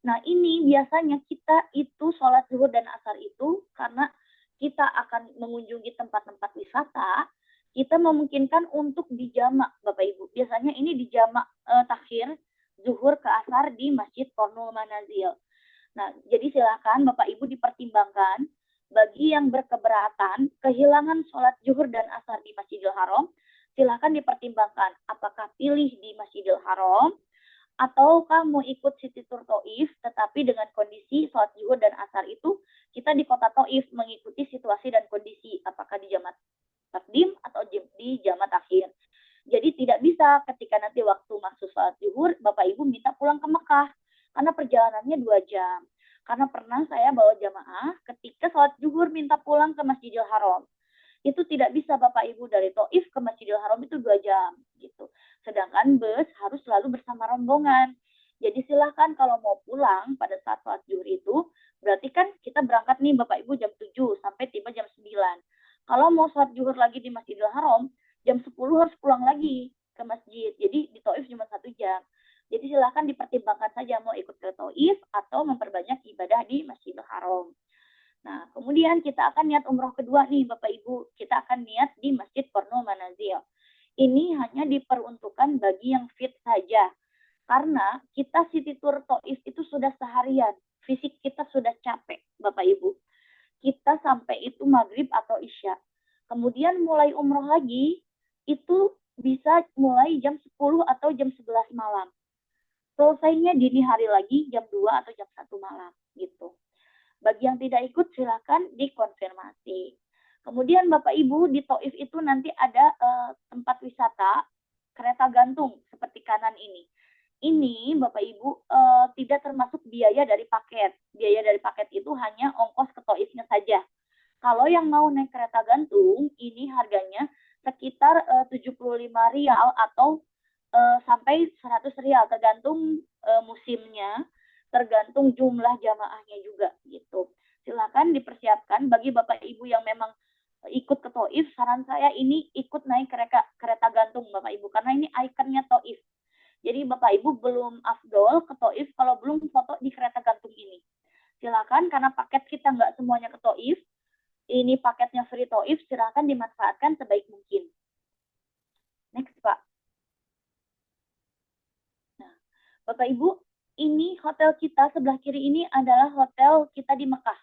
Nah, ini biasanya kita itu sholat zuhur dan asar itu karena kita akan mengunjungi tempat-tempat wisata, kita memungkinkan untuk dijamak, Bapak Ibu. Biasanya ini dijamak takhir zuhur ke asar di Masjid Qornul Manazil. Nah, jadi silakan Bapak Ibu dipertimbangkan bagi yang berkeberatan kehilangan sholat zuhur dan asar di Masjidil Haram, silakan dipertimbangkan apakah pilih di Masjidil Haram atau kamu ikut City Tour Taif, tetapi dengan kondisi sholat zuhur dan asar itu kita di kota Taif mengikuti situasi dan kondisi, apakah di jamat takdim atau di jamat akhir. Jadi tidak bisa ketika nanti waktu masuk sholat zuhur, Bapak Ibu minta pulang ke Mekah, karena perjalanannya 2 jam. Karena pernah saya bawa jamaah, ketika sholat zuhur minta pulang ke Masjidil Haram. Itu tidak bisa Bapak Ibu, dari Taif ke Masjidil Haram itu 2 jam gitu. Sedangkan bus harus selalu bersama rombongan. Jadi silahkan kalau mau pulang pada saat sholat zuhur itu, berarti kan kita berangkat nih Bapak Ibu jam 7 sampai tiba jam 9. Kalau mau sholat zuhur lagi di Masjidil Haram, jam 10 harus pulang lagi ke masjid. Jadi di Taif cuma 1 jam. Jadi silahkan dipertimbangkan saja mau ikut ke Taif atau memperbanyak ibadah di Masjidil Haram. Nah, kemudian kita akan niat umroh kedua nih Bapak Ibu. Kita akan niat di Masjid Qornul Manazil. Ini hanya diperuntukkan bagi yang fit saja. Karena kita City Tour Taif itu sudah seharian. Fisik kita sudah capek Bapak Ibu. Kita sampai itu maghrib atau isya. Kemudian mulai umroh lagi, itu bisa mulai jam 10 atau jam 11 malam. Selesainya dini hari lagi jam 2 atau jam 1 malam gitu. Bagi yang tidak ikut silakan dikonfirmasi. Kemudian Bapak Ibu di Taif itu nanti ada tempat wisata kereta gantung seperti kanan ini. Ini Bapak Ibu tidak termasuk biaya dari paket. Biaya dari paket itu hanya ongkos ke Taifnya saja. Kalau yang mau naik kereta gantung, ini harganya sekitar 75 rial atau sampai 100 rial, tergantung musimnya, tergantung jumlah jamaahnya juga gitu. Silakan dipersiapkan bagi Bapak Ibu yang memang ikut ke Taif, saran saya ini ikut naik kereta gantung Bapak Ibu, karena ini ikonnya Taif. Jadi Bapak Ibu belum afdol ke Taif kalau belum foto di kereta gantung ini. Silakan, karena paket kita nggak semuanya ke Taif, ini paketnya free Taif, silakan dimanfaatkan sebaik mungkin. Next Pak. Nah, Bapak Ibu, ini hotel kita sebelah kiri ini adalah hotel kita di Mekah,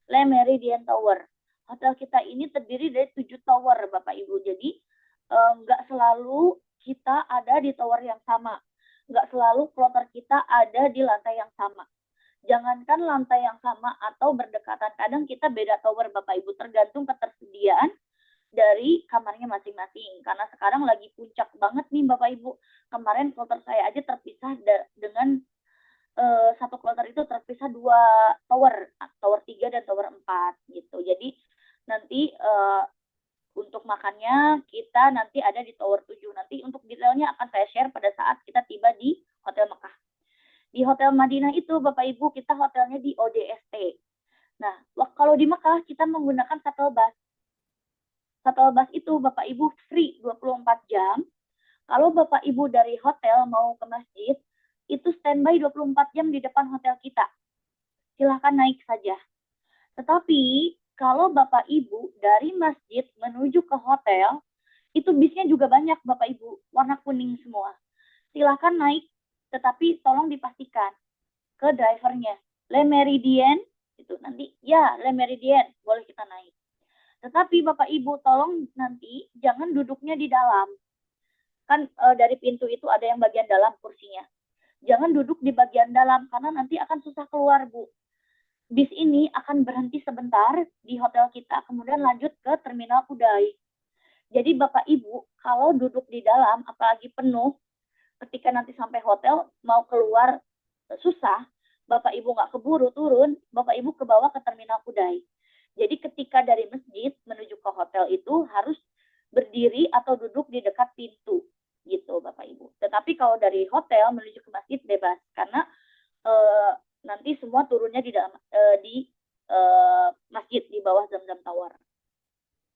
Le Méridien Tower. Hotel kita ini terdiri dari 7 tower Bapak Ibu. Jadi nggak selalu kita ada di tower yang sama. Nggak selalu kloter kita ada di lantai yang sama. Jangankan lantai yang sama atau berdekatan, kadang kita beda tower Bapak Ibu, tergantung ketersediaan dari kamarnya masing-masing. Karena sekarang lagi puncak banget nih Bapak Ibu. Kemarin kloter saya aja terpisah dengan satu kloter itu terpisah 2 tower, tower 3 dan tower 4 gitu. Jadi nanti untuk makannya kita nanti ada di tower 7. Nanti untuk detailnya akan saya share pada saat kita tiba di Hotel Mekah. Di Hotel Madinah itu Bapak Ibu kita hotelnya di ODST. Nah, kalau di Mekah kita menggunakan shuttle bus. Shuttle bus itu Bapak Ibu free 24 jam. Kalau Bapak Ibu dari hotel mau ke masjid, itu standby 24 jam di depan hotel kita. Silahkan naik saja. Tetapi kalau Bapak Ibu dari masjid menuju ke hotel, itu bisnya juga banyak Bapak Ibu, warna kuning semua. Silahkan naik, tetapi tolong dipastikan ke drivernya. Le Méridien, itu nanti, ya Le Méridien, boleh kita naik. Tetapi Bapak Ibu tolong nanti jangan duduknya di dalam. Kan dari pintu itu ada yang bagian dalam kursinya. Jangan duduk di bagian dalam karena nanti akan susah keluar Bu. Bis ini akan berhenti sebentar di hotel kita, kemudian lanjut ke Terminal Kudai. Jadi Bapak Ibu kalau duduk di dalam apalagi penuh, ketika nanti sampai hotel mau keluar susah, Bapak Ibu nggak keburu turun, Bapak Ibu ke bawah ke Terminal Kudai. Jadi ketika dari masjid menuju ke hotel itu harus berdiri atau duduk di dekat pintu gitu Bapak Ibu. Tetapi kalau dari hotel menuju ke masjid bebas karena nanti semua turunnya di dalam di masjid di bawah Zamzam Tower.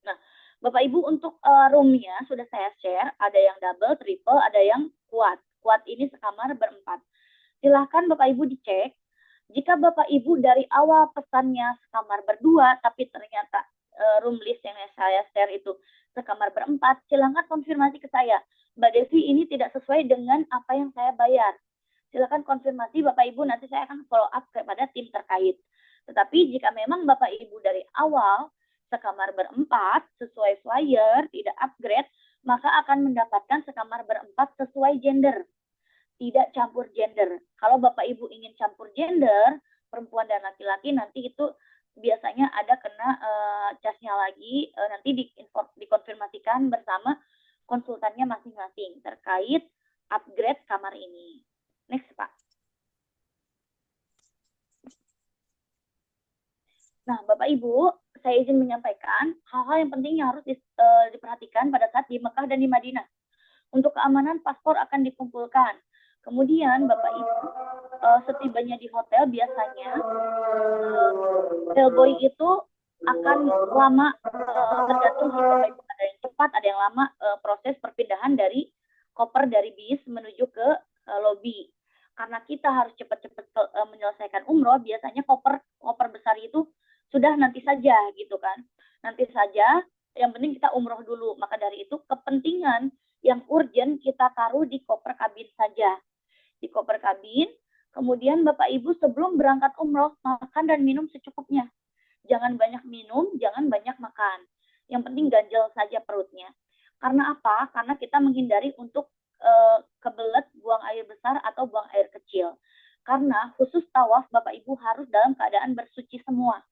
Nah, Bapak Ibu untuk roomnya sudah saya share, ada yang double, triple, ada yang quad. Quad ini sekamar berempat. Silahkan Bapak Ibu dicek. Jika Bapak Ibu dari awal pesannya sekamar berdua, tapi ternyata room list yang saya share itu sekamar berempat, silahkan konfirmasi ke saya. Mbak Devi, ini tidak sesuai dengan apa yang saya bayar. Silahkan konfirmasi Bapak Ibu, nanti saya akan follow up kepada tim terkait. Tetapi jika memang Bapak Ibu dari awal sekamar berempat sesuai flyer, tidak upgrade, maka akan mendapatkan sekamar berempat sesuai gender, tidak campur gender. Kalau Bapak Ibu ingin campur gender, perempuan dan laki-laki, nanti itu biasanya ada kena casnya lagi, nanti dikonfirmasikan bersama konsultannya masing-masing terkait upgrade kamar ini. Next, Pak. Nah, Bapak Ibu, saya izin menyampaikan hal-hal yang penting yang harus diperhatikan pada saat di Mekah dan di Madinah. Untuk keamanan, paspor akan dikumpulkan. Kemudian, Bapak Ibu, setibanya di hotel biasanya bellboy itu akan lama, tergantung sih Bapak Ibu, ada yang cepat, ada yang lama proses perpindahan dari koper dari bis menuju ke lobi. Karena kita harus cepat-cepat menyelesaikan umroh, biasanya koper besar itu sudah nanti saja gitu kan. Nanti saja, yang penting kita umroh dulu. Maka dari itu kepentingan yang urgent kita taruh di koper kabin saja. Di koper kabin, kemudian Bapak Ibu sebelum berangkat umroh, makan dan minum secukupnya. Jangan banyak minum, jangan banyak makan. Yang penting ganjel saja perutnya. Karena apa? Karena kita menghindari untuk kebelet, buang air besar atau buang air kecil. Karena khusus tawaf Bapak Ibu harus dalam keadaan bersuci semua.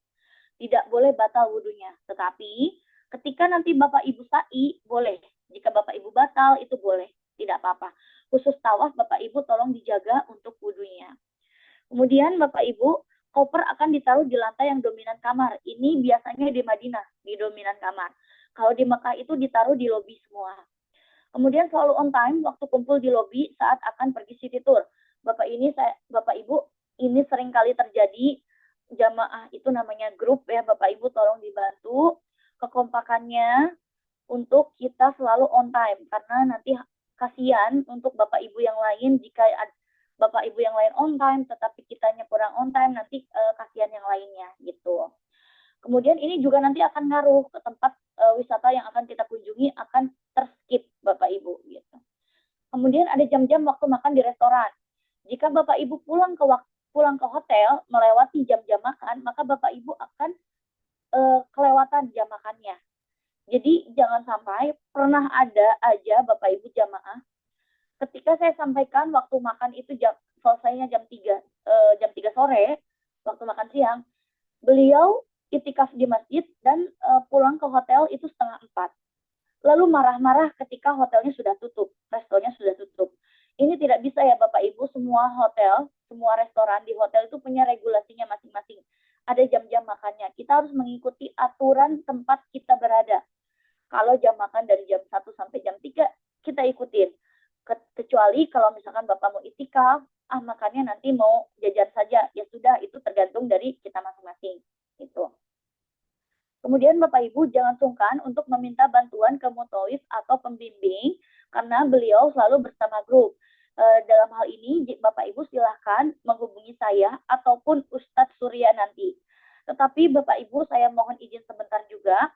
Tidak boleh batal wudhunya. Tetapi ketika nanti Bapak Ibu sa'i, boleh. Jika Bapak Ibu batal, itu boleh. Tidak apa-apa. Khusus tawaf Bapak Ibu tolong dijaga untuk wudhunya. Kemudian Bapak Ibu, koper akan ditaruh di lantai yang dominan kamar. Ini biasanya di Madinah, di dominan kamar. Kalau di Mekah itu ditaruh di lobi semua. Kemudian selalu on time waktu kumpul di lobi saat akan pergi city tour. Bapak Ibu, ini sering kali terjadi jamaah itu namanya grup ya, Bapak Ibu tolong dibantu kekompakannya untuk kita selalu on time, karena nanti kasihan untuk Bapak Ibu yang lain jika Bapak Ibu yang lain on time tetapi kitanya kurang on time, nanti kasihan yang lainnya gitu. Kemudian ini juga nanti akan ngaruh ke tempat wisata yang akan kita kunjungi, akan terskip Bapak Ibu gitu. Kemudian ada jam-jam waktu makan di restoran. Jika Bapak Ibu pulang ke hotel melewati jam-jam makan, maka Bapak Ibu akan kelewatan jam makannya. Jadi jangan sampai, pernah ada aja Bapak Ibu jamaah, ketika saya sampaikan waktu makan itu selesainya jam 3 sore, waktu makan siang, beliau itikaf di masjid dan pulang ke hotel itu 3:30. Lalu marah-marah ketika hotelnya sudah tutup, restonya sudah tutup. Ini tidak bisa ya Bapak Ibu, semua hotel, semua restoran di hotel itu punya regulasinya masing-masing. Ada jam-jam makannya. Kita harus mengikuti aturan tempat kita berada. Kalau jam makan dari jam 1 sampai jam 3, kita ikutin. Kecuali kalau misalkan Bapak mau itikaf, makannya nanti mau jajan saja, ya sudah, itu tergantung dari kita masing-masing. Itu. Kemudian Bapak Ibu jangan sungkan untuk meminta bantuan ke mutawif atau pembimbing, karena beliau selalu bersama grup. Dalam hal ini Bapak Ibu silahkan menghubungi saya ataupun Ustadz Surya nanti. Tetapi Bapak Ibu saya mohon izin sebentar juga,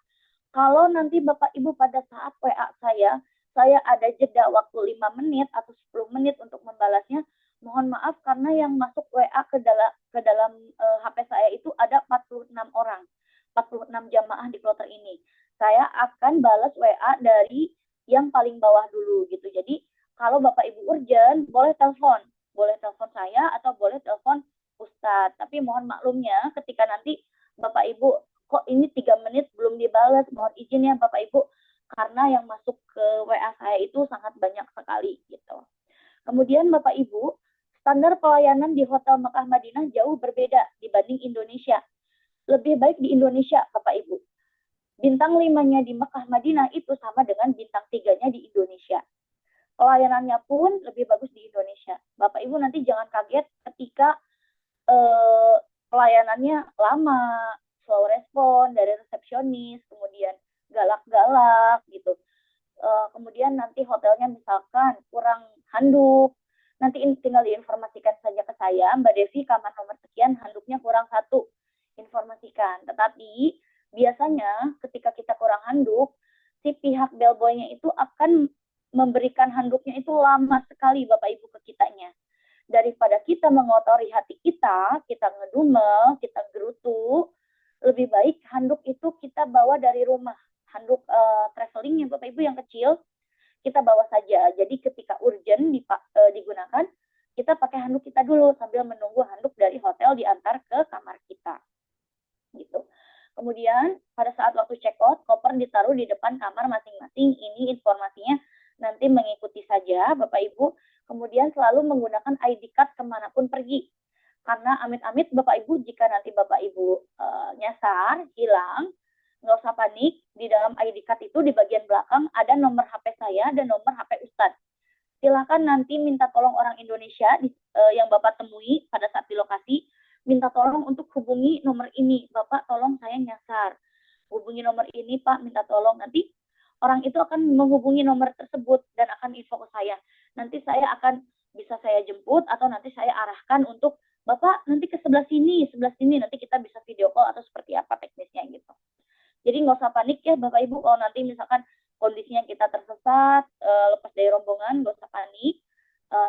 kalau nanti Bapak Ibu pada saat WA saya ada jeda waktu 5 menit atau 10 menit untuk membalasnya, mohon maaf karena yang masuk WA ke dalam HP saya itu ada 46 orang. 46 jamaah di kloter ini. Saya akan balas WA dari yang paling bawah dulu gitu. Jadi kalau Bapak Ibu urgent, boleh telepon saya atau boleh telepon Ustadz. Tapi mohon maklumnya ketika nanti Bapak Ibu kok ini 3 menit belum dibalas, mohon izin ya Bapak Ibu, karena yang masuk ke WA saya itu sangat banyak sekali gitu. Kemudian Bapak Ibu, standar pelayanan di Hotel Mekah Madinah jauh berbeda dibanding Indonesia. Lebih baik di Indonesia, Bapak Ibu. Bintang 5-nya di Mekah Madinah itu sama dengan bintang 3-nya di Indonesia. Pelayanannya pun lebih bagus di Indonesia. Bapak Ibu nanti jangan kaget ketika pelayanannya lama, slow respon dari resepsionis, kemudian galak-galak gitu. Kemudian nanti hotelnya misalkan kurang handuk, nanti tinggal diinformasikan saja ke saya, Mbak Devi kamar nomor sekian handuknya kurang satu, informasikan. Tetapi biasanya ketika kita kurang handuk, si pihak bellboy-nya itu akan memberikan handuknya itu lama sekali Bapak Ibu ke kitanya. Daripada kita mengotori hati kita ngedumel, kita gerutu, lebih baik handuk itu kita bawa dari rumah. Handuk traveling ya Bapak Ibu yang kecil, kita bawa saja. Jadi ketika urgent digunakan, kita pakai handuk kita dulu sambil menunggu handuk dari hotel diantar ke kamar kita. Gitu. Kemudian pada saat waktu check out, koper ditaruh di depan kamar masing-masing. Ini informasinya nanti mengikuti saja Bapak Ibu. Kemudian selalu menggunakan ID card kemanapun pergi. Karena amit-amit Bapak Ibu, jika nanti Bapak Ibu nyasar, hilang, nggak usah panik. Di dalam ID card itu di bagian belakang ada nomor HP saya dan nomor HP Ustadz. Silahkan nanti minta tolong orang Indonesia yang Bapak temui pada saat di lokasi, minta tolong untuk hubungi nomor ini. Bapak tolong saya nyasar. Hubungi nomor ini Pak, minta tolong. Nanti orang itu akan menghubungi nomor tersebut dan akan info ke saya. Nanti saya akan bisa saya jemput atau nanti saya arahkan untuk Bapak nanti ke sebelah sini, nanti kita bisa video call atau seperti apa teknisnya gitu. Jadi nggak usah panik ya Bapak Ibu kalau nanti misalkan kondisinya kita tersesat, lepas dari rombongan, nggak usah panik,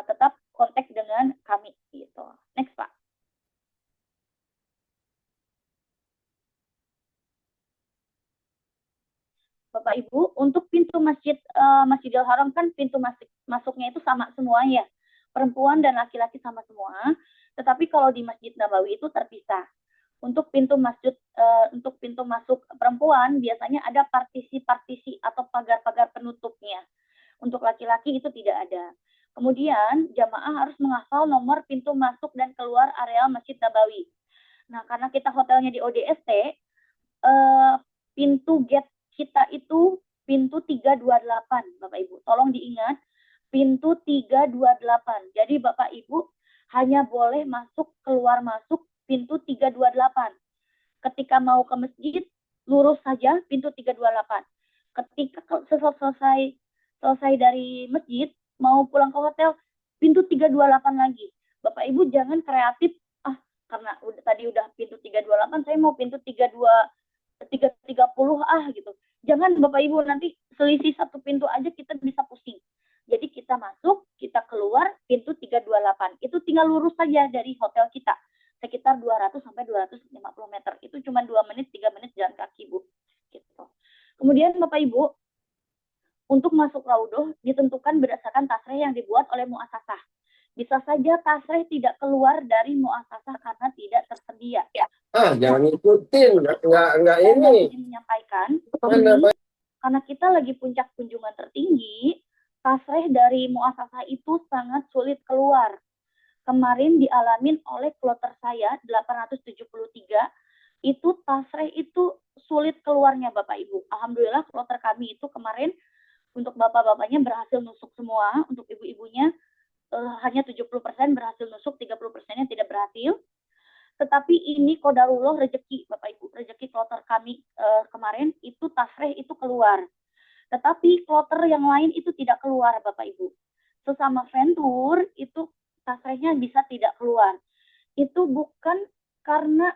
tetap kontak dengan kami gitu. Next Pak. Bapak Ibu, untuk pintu Masjidil Haram kan pintu masuknya itu sama semua ya, perempuan dan laki-laki sama semua. Tetapi kalau di Masjid Nabawi itu terpisah. Untuk pintu masuk perempuan biasanya ada partisi-partisi atau pagar-pagar penutupnya. Untuk laki-laki itu tidak ada. Kemudian jamaah harus menghafal nomor pintu masuk dan keluar areal Masjid Nabawi. Nah, karena kita hotelnya di ODST, pintu gate kita itu pintu 328, Bapak Ibu. Tolong diingat, pintu 328. Jadi Bapak Ibu hanya boleh keluar masuk pintu 328. Ketika mau ke masjid, lurus saja pintu 328. Ketika selesai dari masjid, mau pulang ke hotel, pintu 328 lagi. Bapak Ibu jangan kreatif, karena tadi udah pintu 328, saya mau pintu 330 gitu. Jangan Bapak Ibu, nanti selisih satu pintu aja kita bisa pusing. Jadi kita masuk, kita keluar pintu 328. Itu tinggal lurus saja dari hotel kita. Sekitar 200 sampai 250 meter. Itu cuma 2 menit, 3 menit jalan kaki, Bu. Gitu. Kemudian Bapak Ibu, untuk masuk Raudhoh ditentukan berdasarkan tasreh yang dibuat oleh muasasah. Bisa saja tasreh tidak keluar dari muasasah karena tidak tersedia. Jangan ikutin, nggak ini. Menyampaikan, karena kita lagi puncak kunjungan tertinggi, tasreh dari muasasah itu sangat sulit keluar. Kemarin dialamin oleh kloter saya 873, itu tasreh itu sulit keluarnya Bapak Ibu. Alhamdulillah kloter kami itu kemarin untuk bapak-bapaknya berhasil nusuk semua, untuk ibu-ibunya hanya 70% berhasil nusuk, 30%-nya tidak berhasil. Tetapi ini qadarullah rezeki Bapak Ibu, rezeki kloter kami kemarin itu tasreh itu keluar. Tetapi kloter yang lain itu tidak keluar Bapak Ibu. Sesama vendor itu tasrehnya bisa tidak keluar. Itu bukan karena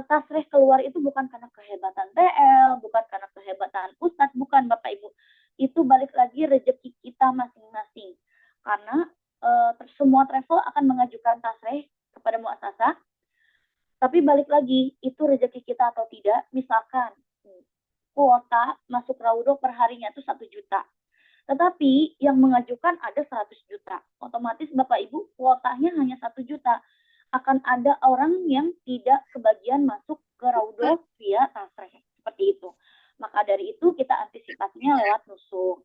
tasreh keluar itu bukan karena kehebatan TL, bukan karena kehebatan Ustadz, bukan Bapak Ibu. Itu balik lagi rezeki kita masing-masing. Karena semua travel akan mengajukan tasreh kepada muasasah. Tapi balik lagi, itu rezeki kita atau tidak. Misalkan kuota masuk Raudhoh per harinya itu 1 juta. Tetapi yang mengajukan ada 100 juta. Otomatis Bapak Ibu kuotanya hanya 1 juta. Akan ada orang yang tidak kebagian masuk ke Raudhoh via tasreh. Seperti itu. Maka dari itu kita antisipasinya lewat nusuk.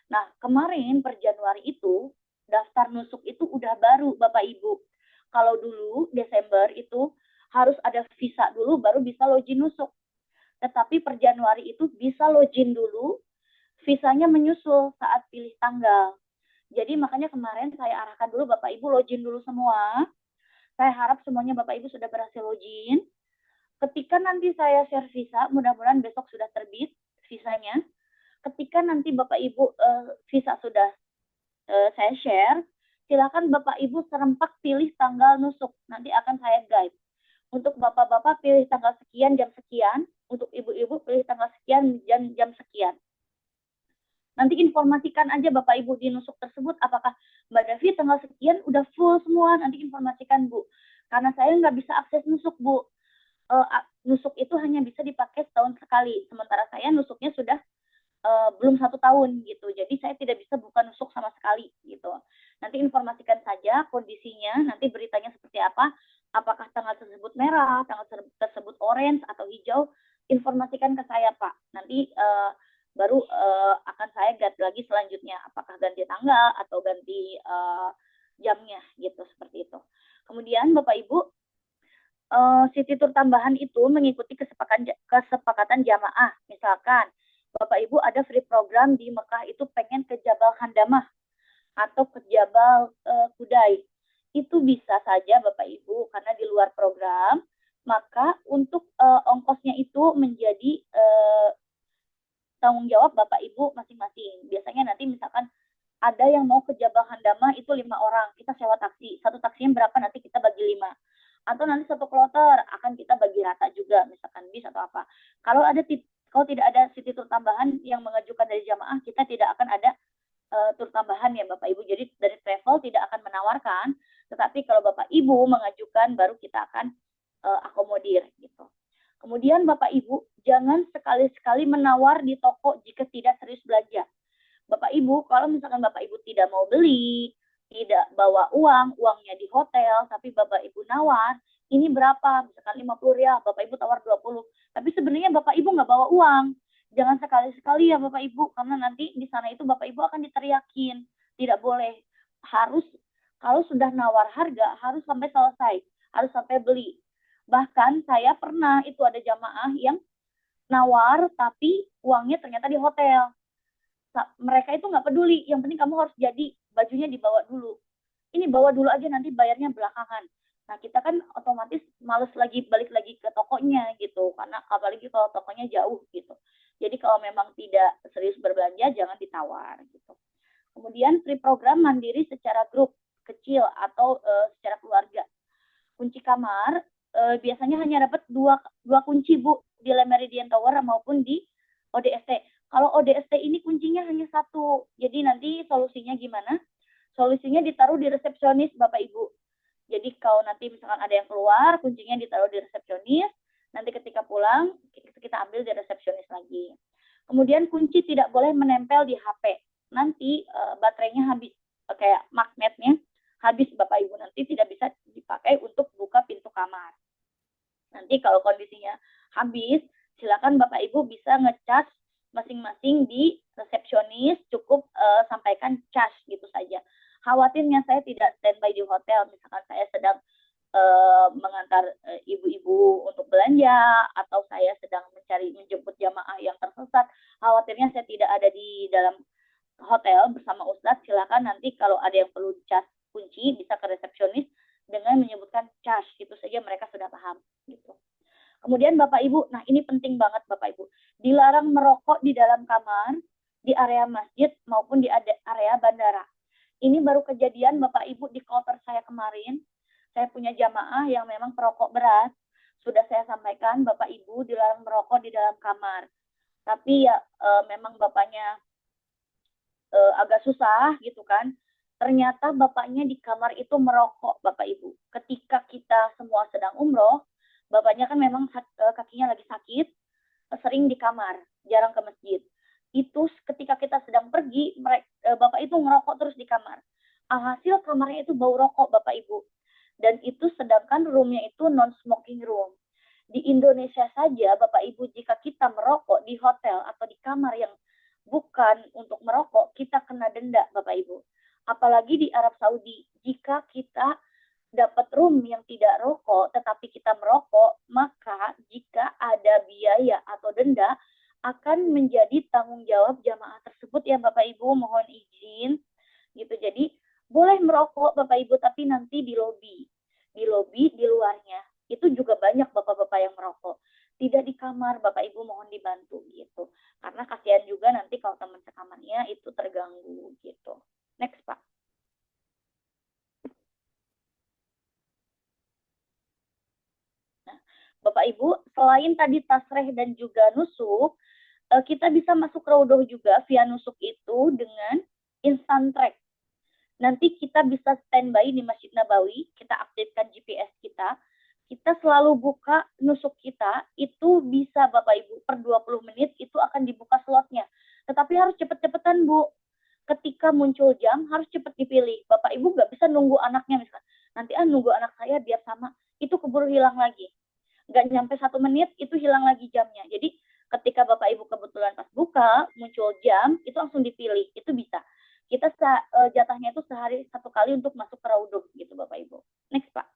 Nah, kemarin per Januari itu, daftar nusuk itu udah baru Bapak Ibu. Kalau dulu Desember itu harus ada visa dulu baru bisa login nusuk. Tetapi per Januari itu bisa login dulu, visanya menyusul saat pilih tanggal. Jadi makanya kemarin saya arahkan dulu Bapak Ibu login dulu semua. Saya harap semuanya Bapak Ibu sudah berhasil login. Ketika nanti saya share visa, mudah-mudahan besok sudah terbit, visanya. Ketika nanti Bapak Ibu visa sudah saya share, silakan Bapak Ibu serempak pilih tanggal nusuk. Nanti akan saya guide. Untuk bapak-bapak pilih tanggal sekian jam sekian, untuk ibu-ibu pilih tanggal sekian jam sekian. Nanti informasikan aja Bapak Ibu di nusuk tersebut, apakah Mbak Davi tanggal sekian udah full semua, nanti informasikan Bu. Karena saya nggak bisa akses nusuk Bu. Nusuk itu hanya bisa dipakai setahun sekali, sementara saya nusuknya sudah belum 1 tahun gitu. Jadi saya tidak bisa buka nusuk sama sekali gitu. Nanti informasikan saja kondisinya, nanti beritanya seperti apa, apakah tanggal tersebut merah, tanggal tersebut orange atau hijau, informasikan ke saya Pak. Nanti baru akan saya guide lagi selanjutnya, apakah ganti tanggal atau ganti jamnya gitu, seperti itu. Kemudian Bapak Ibu, city tour tambahan itu mengikuti kesepakatan jamaah. Misalkan Bapak Ibu ada free program di Mekah itu pengen ke Jabal Handamah atau ke Jabal Kudai. Itu bisa saja Bapak Ibu, karena di luar program, maka untuk ongkosnya itu menjadi tanggung jawab Bapak Ibu masing-masing. Biasanya nanti misalkan ada yang mau ke Jabal Handamah itu 5 orang, kita sewa taksi. Satu taksinya berapa, nanti kita bagi 5. Atau nanti satu kloter akan kita bagi rata juga, misalkan bis atau apa. Kalau tidak ada city tour tambahan yang mengajukan dari jamaah, kita tidak akan ada tur tambahan ya Bapak Ibu. Jadi dari travel tidak akan menawarkan, tetapi kalau Bapak Ibu mengajukan baru kita akan akomodir gitu. Kemudian Bapak Ibu, jangan sekali-sekali menawar di toko jika tidak serius belanja. Bapak Ibu, kalau misalkan Bapak Ibu tidak mau beli, tidak bawa uang, uangnya di hotel, tapi Bapak Ibu nawar, ini berapa? Misalkan 50 rial, Bapak Ibu tawar 20. Tapi sebenarnya Bapak Ibu nggak bawa uang. Jangan sekali-sekali ya Bapak Ibu, karena nanti di sana itu Bapak Ibu akan diteriakin. Tidak boleh. Harus, kalau sudah nawar harga, harus sampai selesai. Harus sampai beli. Bahkan saya pernah itu ada jamaah yang nawar, tapi uangnya ternyata di hotel. Mereka itu nggak peduli, yang penting kamu harus jadi, bajunya dibawa dulu. Ini bawa dulu aja, nanti bayarnya belakangan. Nah kita kan otomatis males lagi balik lagi ke tokonya gitu, karena apalagi kalau tokonya jauh gitu. Jadi kalau memang tidak serius berbelanja, jangan ditawar gitu. Kemudian free program mandiri secara grup kecil atau secara keluarga. Kunci kamar biasanya hanya dapat dua kunci Bu, di Le Méridien Tower maupun di ODST. Kalau ODST ini kuncinya hanya 1. Jadi nanti solusinya gimana? Solusinya ditaruh di resepsionis Bapak Ibu. Jadi kalau nanti misalkan ada yang keluar, kuncinya ditaruh di resepsionis. Nanti ketika pulang, kita ambil di resepsionis lagi. Kemudian kunci tidak boleh menempel di HP. Nanti baterainya habis, kayak magnetnya habis Bapak Ibu. Nanti tidak bisa dipakai untuk buka pintu kamar. Nanti kalau kondisinya habis, silakan Bapak Ibu bisa ngecas masing-masing di resepsionis, cukup sampaikan cas gitu saja. Khawatirnya saya tidak standby di hotel, misalkan saya sedang mengantar ibu-ibu untuk belanja, atau saya sedang menjemput jamaah yang tersesat. Khawatirnya saya tidak ada di dalam hotel bersama Ustadz, silakan nanti kalau ada yang perlu cas kunci bisa ke resepsionis dengan menyebutkan cas, itu saja mereka sudah paham gitu. Kemudian Bapak Ibu, nah ini penting banget Bapak Ibu, dilarang merokok di dalam kamar, di area masjid maupun di area bandara. Ini baru kejadian Bapak Ibu di kloter saya kemarin. Saya punya jamaah yang memang perokok berat. Sudah saya sampaikan Bapak Ibu dilarang merokok di dalam kamar. Tapi ya memang bapaknya agak susah gitu kan. Ternyata bapaknya di kamar itu merokok Bapak Ibu. Ketika kita semua sedang umroh, bapaknya kan memang kakinya lagi sakit, sering di kamar, jarang ke masjid. Itu ketika kita sedang pergi, bapak itu ngerokok terus di kamar. Alhasil kamarnya itu bau rokok Bapak Ibu. Dan itu sedangkan roomnya itu non-smoking room. Di Indonesia saja Bapak Ibu, jika kita merokok di hotel atau di kamar yang bukan untuk merokok, kita kena denda Bapak Ibu. Apalagi di Arab Saudi, jika kita dapat room yang tidak rokok tetapi kita merokok, maka jika ada biaya atau denda akan menjadi tanggung jawab jamaah tersebut ya Bapak Ibu, mohon izin gitu. Jadi boleh merokok Bapak Ibu, tapi nanti di lobi di luarnya itu juga banyak bapak-bapak yang merokok. tidak di kamar, Bapak Ibu mohon dibantu gitu. Karena kasihan juga nanti kalau teman sekamarnya itu terganggu gitu. Next, Pak. Nah, Bapak Ibu, selain tadi tasreh dan juga nusuk, kita bisa masuk raudhah juga via nusuk itu dengan instant track. Nanti kita bisa standby di Masjid Nabawi, kita aktifkan GPS kita, kita selalu buka nusuk kita, itu bisa Bapak Ibu per 20 menit itu akan dibuka slotnya. Tetapi harus cepet-cepetan Bu. Ketika muncul jam harus cepet dipilih. Bapak Ibu nggak bisa nunggu anaknya misalkan. Nanti nunggu anak saya biar sama. Itu keburu hilang lagi. Nggak nyampe 1 menit itu hilang lagi jamnya. Jadi ketika Bapak Ibu kebetulan pas buka, muncul jam, itu langsung dipilih. Itu bisa. Kita jatahnya itu sehari 1 kali untuk masuk ke raudhah gitu Bapak Ibu. Next Pak.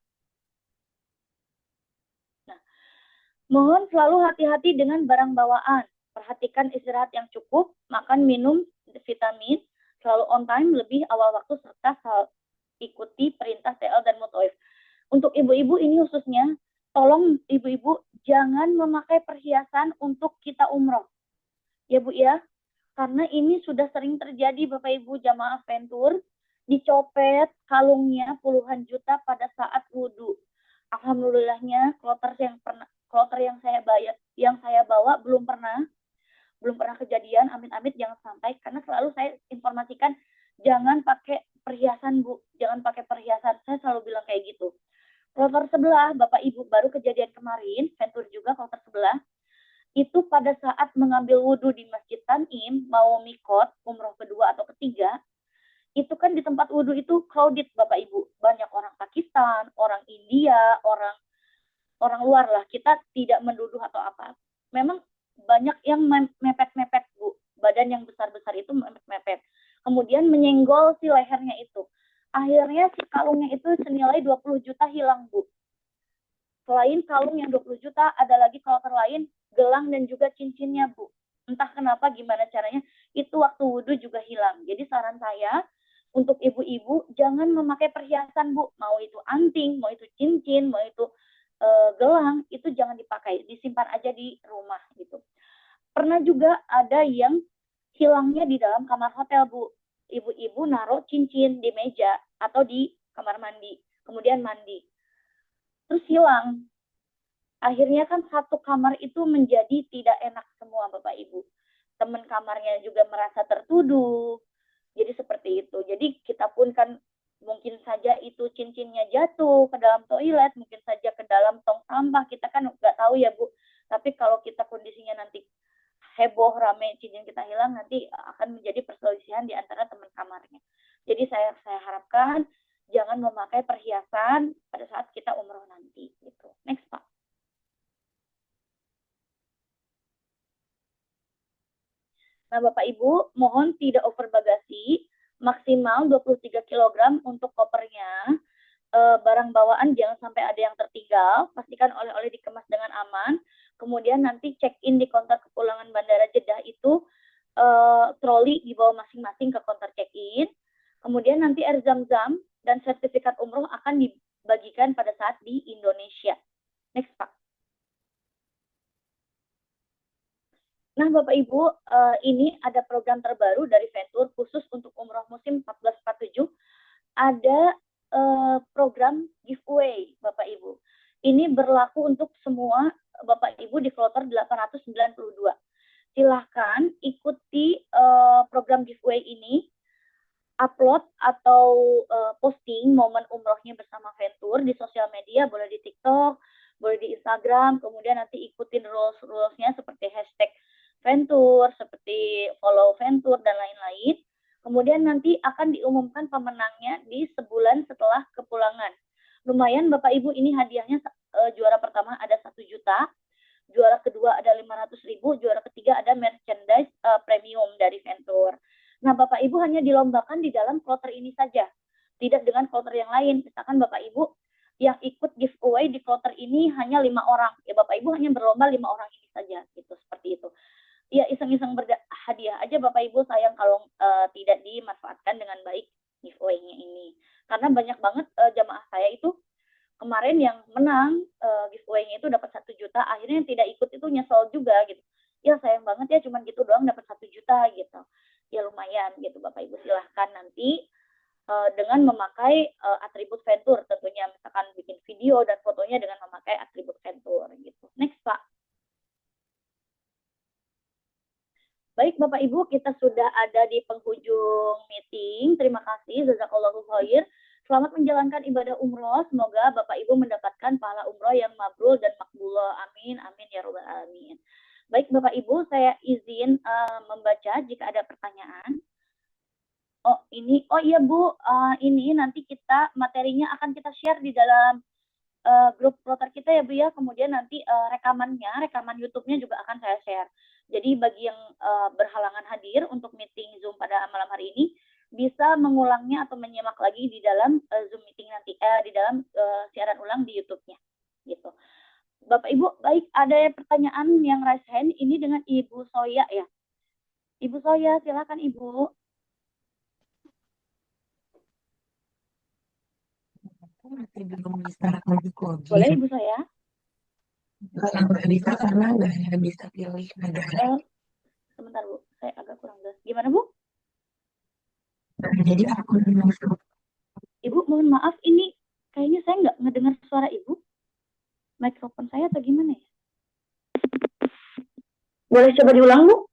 Nah, mohon selalu hati-hati dengan barang bawaan. Perhatikan istirahat yang cukup, makan minum vitamin, selalu on time lebih awal waktu serta ikuti perintah TL dan Mutoif. Untuk ibu-ibu ini khususnya, tolong ibu-ibu jangan memakai perhiasan untuk kita umroh. Ya Bu ya, karena ini sudah sering terjadi Bapak Ibu jamaah Ventur, dicopet kalungnya puluhan juta pada saat wudhu. Alhamdulillahnya kloter yang saya bawa belum pernah kejadian, amit-amit jangan sampai, karena selalu saya informasikan jangan pakai perhiasan Bu, jangan pakai perhiasan, saya selalu bilang kayak gitu. Kloter sebelah Bapak Ibu baru kejadian kemarin, Ventur juga kloter sebelah, itu pada saat mengambil wudhu di Masjid Tanim, mau mikot, umroh kedua atau ketiga, itu kan di tempat wudhu itu crowded Bapak Ibu, banyak orang Pakistan, orang India, orang luar lah, kita tidak menduduh atau apa. Memang banyak yang mepet-mepet Bu, badan yang besar-besar itu mepet-mepet. Kemudian menyenggol si lehernya itu. Akhirnya si kalungnya itu senilai 20 juta hilang Bu. Selain kalung yang 20 juta, ada lagi kloter lain, gelang dan juga cincinnya Bu. Entah kenapa gimana caranya, itu waktu wudhu juga hilang. Jadi saran saya, untuk ibu-ibu jangan memakai perhiasan Bu. Mau itu anting, mau itu cincin, mau itu gelang, itu jangan dipakai. Disimpan aja di rumah gitu. Pernah juga ada yang hilangnya di dalam kamar hotel Bu. Ibu-ibu naruh cincin di meja atau di kamar mandi. Kemudian mandi. Terus hilang. Akhirnya kan satu kamar itu menjadi tidak enak semua Bapak Ibu. Teman kamarnya juga merasa tertuduh. Jadi seperti itu. Jadi kita pun kan mungkin saja itu cincinnya jatuh ke dalam toilet, mungkin saja ke dalam tong sampah. Kita kan nggak tahu ya Bu. Tapi kalau kita kondisinya nanti heboh, rame, cincin kita hilang, nanti akan menjadi perselisihan di antara teman kamarnya. Jadi saya harapkan jangan memakai perhiasan pada saat kita umroh nanti. Gitu. Next Pak. Nah, Bapak Ibu, mohon tidak over bagasi, maksimal 23 kg untuk kopernya. Barang bawaan jangan sampai ada yang tertinggal, pastikan oleh-oleh dikemas dengan aman. Kemudian nanti check-in di counter kepulangan Bandara Jeddah itu troli dibawa masing-masing ke counter check-in. Kemudian nanti air zam-zam dan sertifikat umroh akan dibagikan pada saat di Indonesia. Next, Pak. Nah, Bapak Ibu, ini ada program terbaru dari Ventur khusus untuk umroh musim 1447. Ada program giveaway, Bapak Ibu. Ini berlaku untuk semua Bapak Ibu di kloter 892. Silahkan ikuti program giveaway ini, upload atau posting momen umrohnya bersama Ventur di sosial media, boleh di TikTok, boleh di Instagram, kemudian nanti ikutin rules-rulesnya seperti hashtag Ventur, seperti follow Ventur, dan lain-lain. Kemudian nanti akan diumumkan pemenangnya di sebulan setelah kepulangan. Lumayan Bapak Ibu, ini hadiahnya juara pertama ada 1 juta, juara kedua ada 500.000, juara ketiga ada merchandise premium dari Ventur. Nah Bapak Ibu hanya dilombakan di dalam kloter ini saja, tidak dengan kloter yang lain. Misalkan Bapak Ibu yang ikut giveaway di kloter ini hanya 5 orang, ya Bapak Ibu hanya berlomba 5 orang ini saja, gitu, seperti itu. Ya iseng-iseng berhadiah aja Bapak Ibu, sayang kalau tidak dimanfaatkan dengan baik giveaway-nya ini. Karena banyak banget jamaah saya itu kemarin yang menang giveaway-nya itu dapat 1 juta, akhirnya yang tidak ikut itu nyesel juga gitu. Ya sayang banget ya, cuman gitu doang dapat 1 juta gitu. Ya lumayan gitu Bapak Ibu, silahkan nanti dengan memakai atribut Ventur tentunya, misalkan bikin video dan fotonya dengan memakai atribut Ventur gitu. Next Pak. Baik Bapak Ibu, kita sudah ada di penghujung meeting. Terima kasih, jazakallahu khair. Selamat menjalankan ibadah umroh. Semoga Bapak Ibu mendapatkan pahala umroh yang mabrur dan makbullah. Amin, amin ya robbal alamin. Baik Bapak Ibu, saya izin membaca jika ada pertanyaan. Oh iya Bu, ini nanti kita materinya akan kita share di dalam grup plotter kita ya Bu ya. Kemudian nanti rekaman YouTube-nya juga akan saya share. Jadi bagi yang berhalangan hadir untuk meeting Zoom pada malam hari ini, bisa mengulangnya atau menyimak lagi di dalam Zoom meeting nanti, di dalam siaran ulang di YouTube-nya. Gitu. Bapak Ibu, baik, ada pertanyaan yang raise hand ini dengan Ibu Soya ya. Ibu Soya, silakan Ibu. Masih belum bisa masuk login. Boleh Ibu Soya? Nggak bisa karena nggak bisa pilih negara. Sebentar Bu, saya agak kurang jelas. Gimana Bu? Jadi aku masuk. Ibu, mohon maaf, ini kayaknya saya nggak ngedengar suara Ibu. Mikrofon saya atau gimana ya? Boleh coba diulang Bu?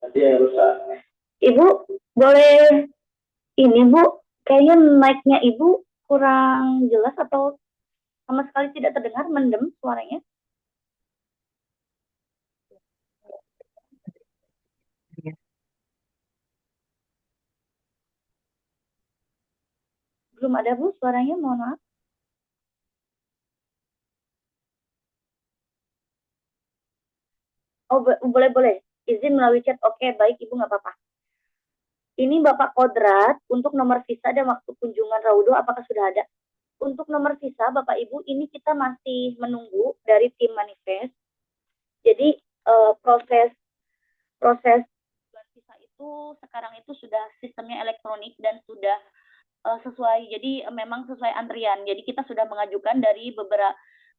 Tadi yang rusak. Ibu, boleh ini Bu, kayaknya mic-nya Ibu kurang jelas atau sama sekali tidak terdengar, mendem suaranya. Belum ada Bu suaranya, mohon maaf. Oh boleh, izin melalui chat. Oke, baik Ibu, nggak apa-apa. Ini Bapak Kodrat, untuk nomor visa dan waktu kunjungan Raudo apakah sudah ada? Untuk nomor visa Bapak Ibu, ini kita masih menunggu dari tim manifest. Jadi proses visa itu sekarang itu sudah sistemnya elektronik dan sudah sesuai, jadi memang sesuai antrian. Jadi kita sudah mengajukan dari beberapa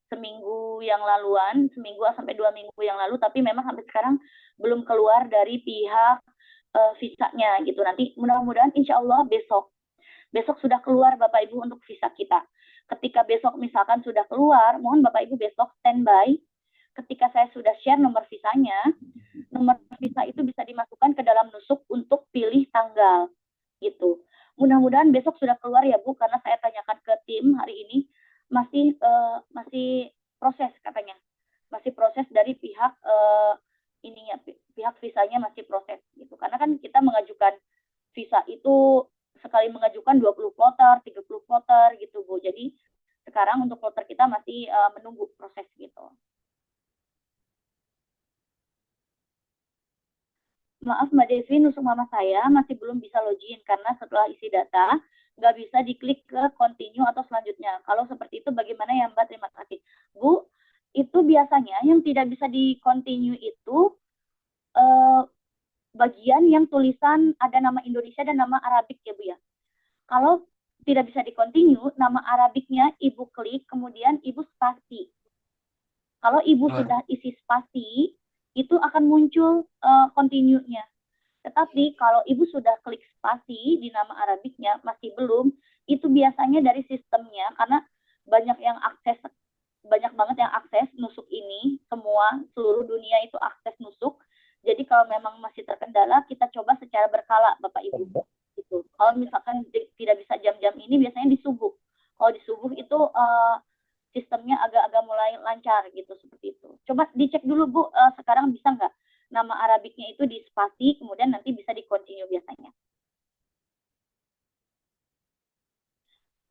seminggu yang laluan, seminggu sampai 2 minggu yang lalu, tapi memang sampai sekarang belum keluar dari pihak visanya gitu. Nanti mudah-mudahan insya Allah besok sudah keluar Bapak Ibu untuk visa kita. Ketika besok misalkan sudah keluar, mohon Bapak Ibu besok standby. Ketika saya sudah share nomor visanya, nomor visa itu bisa dimasukkan ke dalam nusuk untuk pilih tanggal gitu. Mudah-mudahan besok sudah keluar ya Bu, karena saya tanyakan ke tim hari ini masih proses katanya, masih proses dari pihak pihak visanya masih proses gitu. Karena kan kita mengajukan visa itu sekali mengajukan 20 plotter, 30 plotter gitu Bu. Jadi sekarang untuk plotter kita masih menunggu proses gitu. Maaf Mbak Devi, nusuk mama saya masih belum bisa login karena setelah isi data nggak bisa diklik ke continue atau selanjutnya. Kalau seperti itu bagaimana ya Mbak? Terima kasih. Bu, itu biasanya yang tidak bisa di continue itu bagian yang tulisan ada nama Indonesia dan nama Arabik ya Bu ya. Kalau tidak bisa di continue, nama Arabiknya Ibu klik, kemudian Ibu spasi. Kalau Ibu sudah isi spasi, itu akan muncul continue-nya. Tetapi kalau Ibu sudah klik spasi di nama Arabiknya masih belum, itu biasanya dari sistemnya karena banyak banget yang akses nusuk ini, seluruh dunia itu akses nusuk. Jadi kalau memang masih terkendala, kita coba secara berkala Bapak Ibu. Gitu. Kalau misalkan tidak bisa jam-jam ini, biasanya di subuh. Kalau di subuh itu sistemnya agak-agak mulai lancar gitu, seperti itu. Coba dicek dulu Bu, sekarang bisa nggak nama Arabiknya itu di spasi, kemudian nanti bisa di continue biasanya.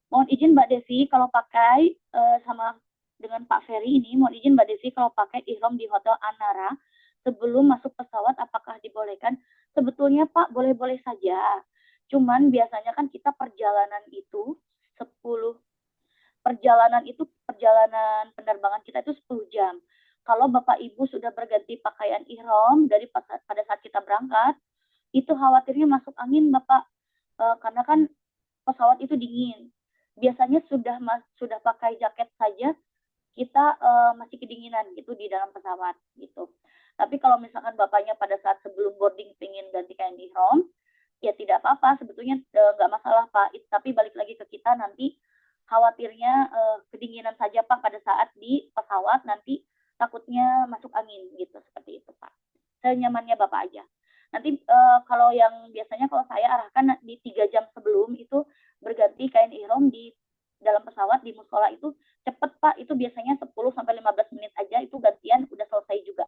Mohon izin Mbak Devi, kalau pakai sama dengan Pak Ferry ini, mohon izin Mbak Devi kalau pakai ihram di Hotel Anara, sebelum masuk pesawat apakah dibolehkan? Sebetulnya Pak, boleh-boleh saja. Cuman biasanya kan kita perjalanan itu 10 perjalanan penerbangan kita itu 10 jam. Kalau Bapak Ibu sudah berganti pakaian ihram pada saat kita berangkat, itu khawatirnya masuk angin Bapak, karena kan pesawat itu dingin. Biasanya sudah pakai jaket saja kita masih kedinginan gitu di dalam pesawat gitu. Tapi kalau misalkan Bapaknya pada saat sebelum boarding pengen ganti kain ihram, ya tidak apa-apa, sebetulnya nggak masalah Pak. Tapi balik lagi ke kita nanti, khawatirnya kedinginan saja Pak pada saat di pesawat, nanti takutnya masuk angin gitu, seperti itu Pak. Senyamannya Bapak aja. Nanti kalau yang biasanya kalau saya arahkan di 3 jam sebelum itu berganti kain ihram di dalam pesawat di musola itu cepet Pak, itu biasanya 10-15 menit aja itu gantian udah selesai juga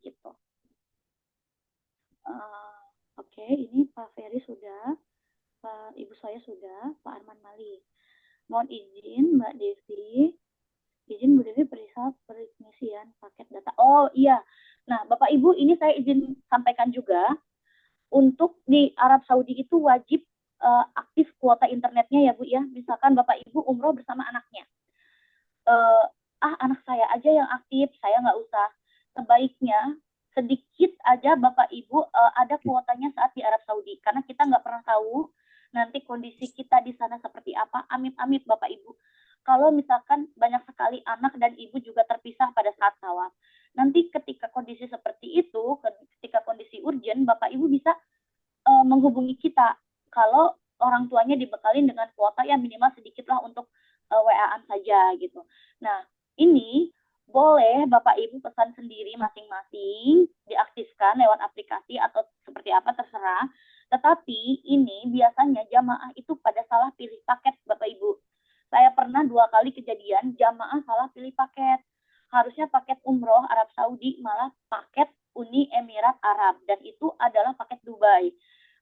gitu. Oke, ini Pak Ferry sudah, Pak Ibu saya sudah, Pak Arman Malik. Mohon izin Mbak Devi, izin Bu Devi perihal pengisian paket data. Oh iya, nah Bapak Ibu ini saya izin sampaikan juga, untuk di Arab Saudi itu wajib aktif kuota internetnya ya Bu ya. Misalkan Bapak Ibu umroh bersama anaknya, anak saya aja yang aktif, saya nggak usah. Sebaiknya sedikit aja Bapak Ibu ada kuotanya saat di Arab Saudi, karena kita nggak pernah tahu nanti kondisi kita di sana seperti apa. Amit-amit Bapak Ibu, kalau misalkan banyak sekali anak dan ibu juga terpisah pada saat tawaf, nanti ketika kondisi seperti itu, ketika kondisi urgent, Bapak Ibu bisa menghubungi kita kalau orang tuanya dibekalin dengan kuota yang minimal sedikit lah untuk WA-an saja gitu. Nah, ini boleh Bapak Ibu pesan sendiri masing-masing, diaktifkan lewat aplikasi atau seperti apa terserah. Tetapi ini biasanya jamaah itu pada salah pilih paket Bapak Ibu. Saya pernah 2 kali kejadian jamaah salah pilih paket. Harusnya paket umroh Arab Saudi, malah paket Uni Emirat Arab, dan itu adalah paket Dubai.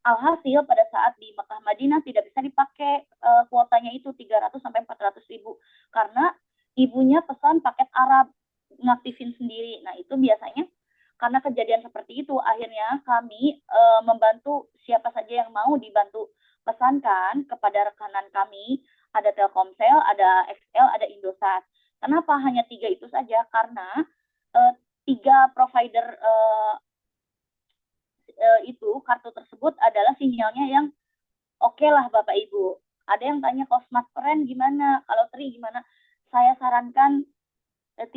Alhasil pada saat di Mekah Madinah tidak bisa dipakai kuotanya itu 300-400 ribu, karena ibunya pesan paket Arab, ngaktifin sendiri. Nah itu biasanya karena kejadian seperti itu, akhirnya kami membantu siapa saja yang mau dibantu pesankan kepada rekanan kami. Ada Telkomsel, ada XL, ada Indosat. Kenapa hanya 3 itu saja? Karena 3 provider itu kartu tersebut adalah sinyalnya yang oke lah Bapak Ibu. Ada yang tanya kalau Smart Friend gimana, kalau Tri gimana? Saya sarankan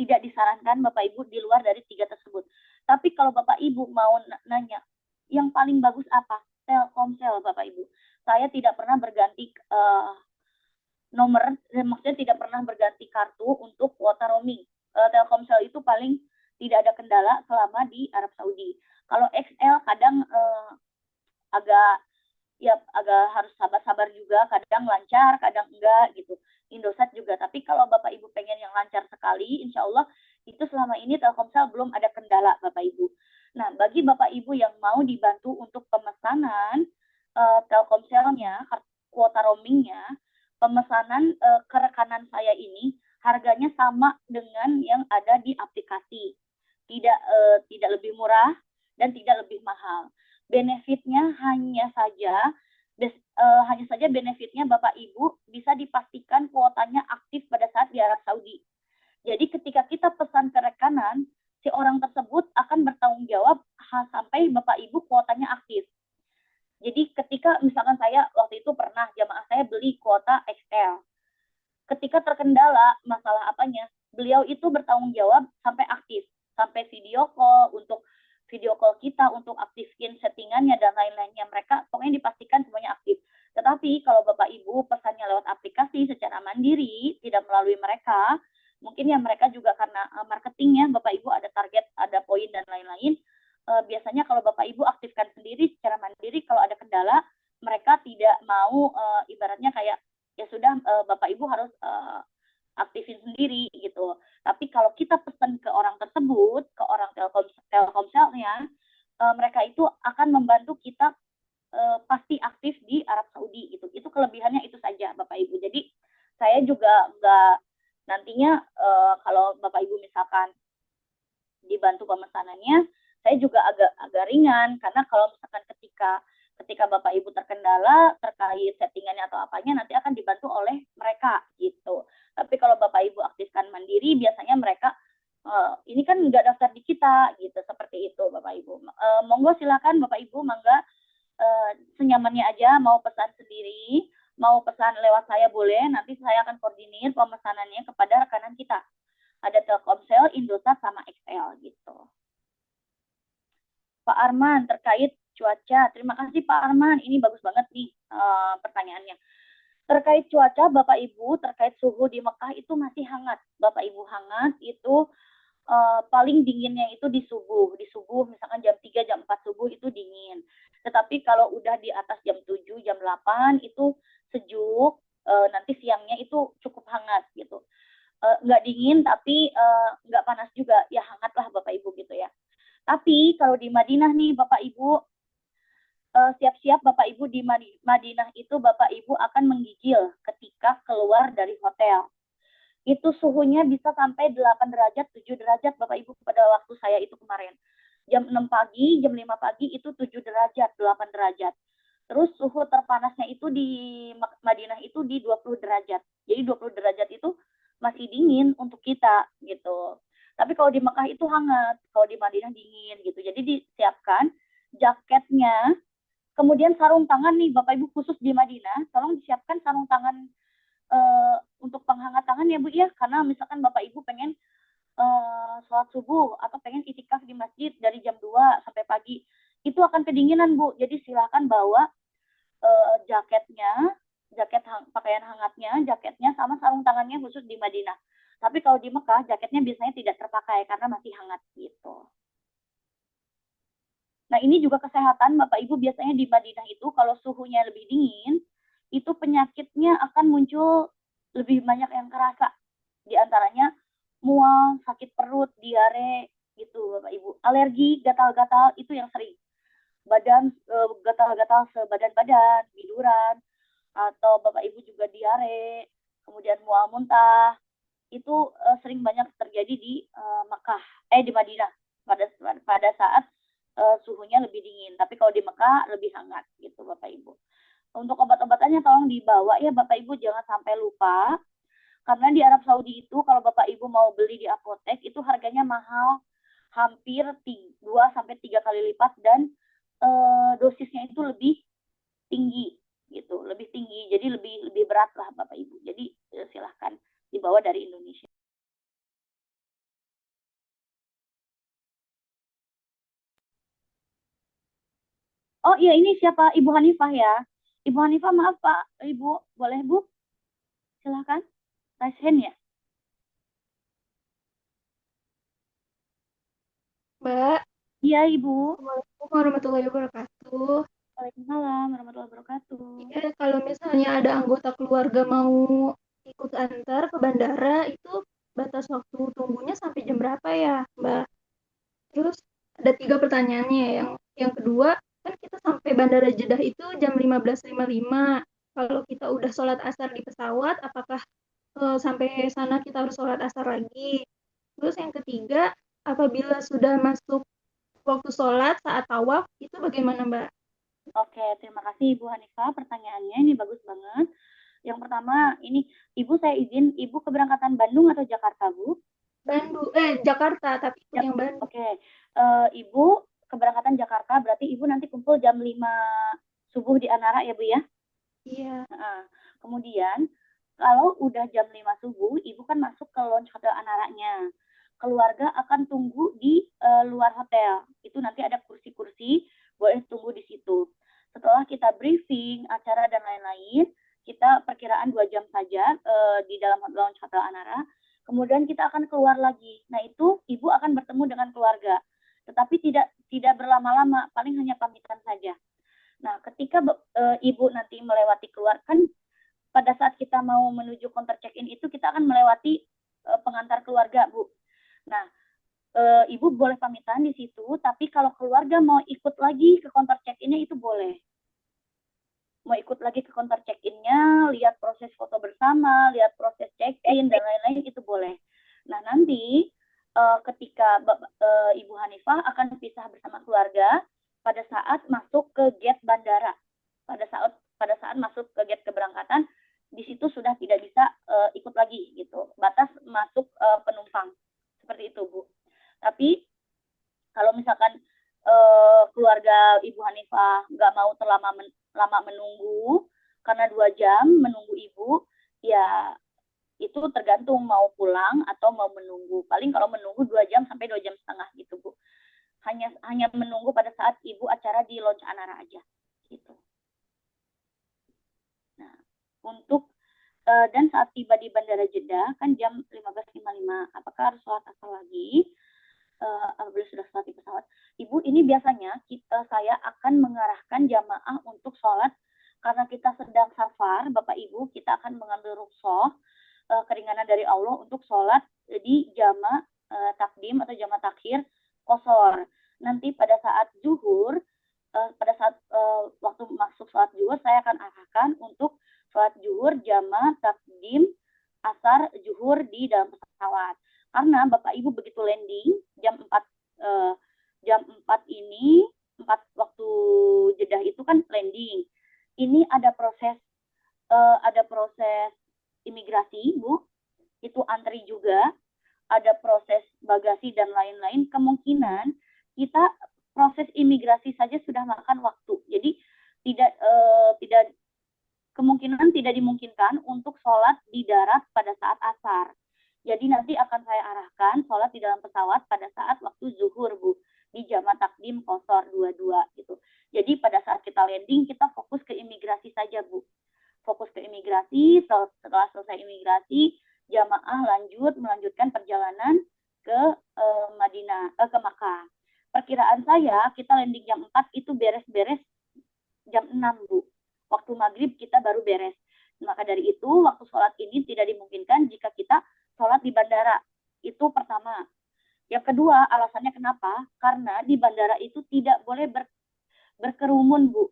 tidak disarankan Bapak Ibu di luar dari 3 tersebut. Tapi kalau Bapak Ibu mau nanya yang paling bagus apa? Telkomsel Bapak Ibu. Saya tidak pernah berganti nomor, maksudnya tidak pernah berganti kartu untuk kuota roaming. Telkomsel itu paling tidak ada kendala selama di Arab Saudi. Kalau XL kadang agak harus sabar-sabar juga, kadang lancar, kadang enggak gitu. Indosat juga. Tapi kalau Bapak Ibu pengen yang lancar sekali, insya Allah itu selama ini Telkomsel belum ada kendala Bapak Ibu. Nah, bagi Bapak Ibu yang mau dibantu untuk pemesanan Telkomselnya, kuota roamingnya, pemesanan ke rekanan saya ini harganya sama dengan yang ada di aplikasi. Tidak lebih murah dan tidak lebih mahal. Benefitnya hanya saja benefitnya Bapak Ibu bisa dipastikan kuotanya aktif pada saat di Arab Saudi. Jadi ketika kita pesan ke rekanan, si orang tersebut akan bertanggung jawab sampai Bapak Ibu kuotanya aktif. Jadi ketika misalkan saya waktu itu pernah jamaah saya beli kuota XL, ketika terkendala masalah apanya, beliau itu bertanggung jawab sampai aktif, sampai video call, untuk video call kita, untuk aktifin settingannya dan lain-lainnya. Mereka pokoknya dipastikan semuanya aktif. Tetapi kalau Bapak Ibu pesannya lewat aplikasi secara mandiri, tidak melalui mereka, mungkin ya mereka juga karena marketingnya Bapak Ibu ada target, ada poin dan lain-lain. Biasanya kalau Bapak Ibu aktifkan sendiri secara mandiri, kalau ada kendala, mereka tidak mau ibaratnya kayak ya sudah Bapak Ibu harus aktifin sendiri gitu. Tapi kalau kita pesan ke orang tersebut, ke orang Telkomselnya, mereka itu akan membantu kita pasti aktif di Arab Saudi gitu. Itu kelebihannya itu saja Bapak Ibu. Jadi saya juga nggak nantinya kalau Bapak Ibu misalkan dibantu pemesanannya, saya juga agak ringan, karena kalau misalkan ketika Bapak Ibu terkendala terkait settingannya atau apanya, nanti akan dibantu oleh mereka gitu. kalau Bapak Ibu aktifkan mandiri, biasanya mereka ini kan nggak daftar di kita gitu, seperti itu Bapak Ibu. Monggo silakan Bapak Ibu, mangga senyamannya aja, mau pesan sendiri, mau pesan lewat saya boleh, nanti saya akan koordinir pemesanannya kepada rekanan kita. Ada Telkomsel, Indosat, sama XL gitu. Pak Arman, terkait cuaca, terima kasih Pak Arman, ini bagus banget nih pertanyaannya. Terkait cuaca, Bapak Ibu, terkait suhu di Mekah itu masih hangat. Bapak Ibu, hangat itu paling dinginnya itu di subuh misalkan jam 3, jam 4 subuh itu dingin. Tetapi kalau udah di atas jam 7, jam 8 itu sejuk, nanti siangnya itu cukup hangat gitu. Nggak dingin tapi nggak panas juga, ya hangat lah Bapak Ibu gitu ya. Tapi kalau di Madinah nih Bapak Ibu, siap-siap Bapak Ibu di Madinah itu Bapak Ibu akan menggigil ketika keluar dari hotel. Itu suhunya bisa sampai 8 derajat, 7 derajat Bapak Ibu pada waktu saya itu kemarin. Jam 6 pagi, jam 5 pagi itu 7 derajat, 8 derajat. Terus suhu terpanasnya itu di Madinah itu di 20 derajat. Jadi 20 derajat itu masih dingin untuk kita gitu. Tapi kalau di Mekah itu hangat, kalau di Madinah dingin gitu. Jadi disiapkan jaketnya, kemudian sarung tangan nih Bapak Ibu khusus di Madinah, tolong disiapkan sarung tangan untuk penghangat tangan ya Bu ya, karena misalkan Bapak Ibu pengen sholat subuh atau pengen itikaf di masjid dari jam 2 sampai pagi, itu akan kedinginan Bu. Jadi silahkan bawa jaketnya, pakaian hangatnya, jaketnya sama sarung tangannya khusus di Madinah. Tapi kalau di Mekah jaketnya biasanya tidak terpakai karena masih hangat gitu. Nah ini juga kesehatan Bapak Ibu, biasanya di Madinah itu kalau suhunya lebih dingin, itu penyakitnya akan muncul lebih banyak yang kerasa. Di antaranya mual, sakit perut, diare, gitu Bapak Ibu. Alergi, gatal-gatal, itu yang sering. Badan gatal-gatal sebadan-badan, biduran, atau Bapak Ibu juga diare, kemudian mual muntah, itu sering banyak terjadi di di Madinah pada saat suhunya lebih dingin. Tapi kalau di Mekah lebih hangat gitu Bapak Ibu. Untuk obat-obatannya tolong dibawa ya Bapak Ibu, jangan sampai lupa. Karena di Arab Saudi itu kalau Bapak Ibu mau beli di apotek itu harganya mahal, hampir 2 sampai 3 kali lipat, dan dosisnya itu lebih tinggi gitu, lebih tinggi. Jadi lebih berat lah Bapak Ibu. Jadi silahkan dibawa dari Indonesia. Oh iya, ini siapa? Ibu Hanifah ya. Ibu Hanifah, maaf Pak, Ibu, boleh Bu? Silahkan. Raise hand ya. Mbak, Iya Ibu. Assalamualaikum warahmatullahi wabarakatuh. Waalaikumsalam warahmatullahi wabarakatuh. Ya, kalau misalnya ada anggota keluarga mau ikut antar ke bandara, itu batas waktu tunggunya sampai jam berapa ya, Mbak? Terus ada 3 pertanyaannya. Yang kedua, kan kita sampai Bandara Jeddah itu jam 15.55. Kalau kita udah sholat asar di pesawat, apakah sampai sana kita harus sholat asar lagi? Terus yang ketiga, apabila sudah masuk waktu sholat saat tawaf, itu bagaimana, Mbak? Oke, terima kasih Ibu Hanifah, pertanyaannya ini bagus banget. Yang pertama, ini Ibu, saya izin, Ibu keberangkatan Bandung atau Jakarta, Bu? Jakarta, tapi yang Bandung. Oke, Ibu keberangkatan Jakarta, berarti Ibu nanti kumpul jam 5 subuh di Anara ya Bu ya? Iya. Kemudian, kalau udah jam 5 subuh, Ibu kan masuk ke lounge hotel Anaranya. Keluarga akan tunggu di luar hotel. Itu nanti ada kursi-kursi, boleh tunggu di situ. Setelah kita briefing, acara dan lain-lain, kita perkiraan 2 jam saja di dalam lounge hotel Anara. Kemudian kita akan keluar lagi. Nah itu Ibu akan bertemu dengan keluarga. Tetapi tidak berlama-lama, paling hanya pamitan saja. Nah ketika Ibu nanti melewati keluar, kan pada saat kita mau menuju counter check-in itu kita akan melewati pengantar keluarga, Bu. Nah, Ibu boleh pamitan di situ, tapi kalau keluarga mau ikut lagi ke counter check-in-nya itu boleh. Mau ikut lagi ke counter check-in-nya, lihat proses foto bersama, lihat proses check-in, dan lain-lain, itu boleh. Nah, nanti ketika Ibu Hanifah akan pisah bersama keluarga pada saat masuk ke gate bandara. Pada saat masuk ke gate keberangkatan, di situ sudah tidak bisa ikut lagi gitu. lama menunggu karena 2 jam menunggu ibu, ya itu tergantung mau pulang atau mau menunggu. Paling kalau menunggu 2 jam sampai 2 jam setengah gitu Bu. Hanya menunggu pada saat ibu acara di Lounge Anara aja gitu. Nah, untuk dan saat tiba di Bandara Jeddah kan jam 15.55, apakah harus sholat asar lagi? Apabila sudah sholat di pesawat, Ibu, ini biasanya saya akan mengarahkan jamaah untuk sholat karena kita sedang safar, Bapak Ibu, kita akan mengambil rukhsah keringanan dari Allah untuk sholat di jama takdim atau jama takhir qosor. Nanti pada saat zuhur, pada saat waktu masuk sholat zuhur, saya akan arahkan untuk sholat zuhur jama takdim asar zuhur di dalam pesawat. Karena Bapak Ibu begitu landing jam 4 ini 4 waktu Jeddah itu kan landing. Ini ada proses imigrasi, Bu. Itu antri juga, ada proses bagasi dan lain-lain. Kemungkinan kita proses imigrasi saja sudah makan waktu. Jadi kemungkinan tidak dimungkinkan untuk sholat di darat pada saat asar. Jadi nanti akan saya arahkan sholat di dalam pesawat pada saat waktu zuhur, Bu, di jama takdim qosor 22 gitu. Jadi pada saat kita landing kita fokus ke imigrasi saja, Bu. Fokus ke imigrasi. Setelah selesai imigrasi, jamaah melanjutkan perjalanan ke Madinah, ke Makkah. Perkiraan saya kita landing jam 4 itu beres-beres jam 6, Bu. Waktu maghrib kita baru beres. Maka dari itu waktu sholat ini tidak dimungkinkan jika kita sholat di bandara. Itu pertama. Yang kedua, alasannya kenapa? Karena di bandara itu tidak boleh berkerumun, Bu.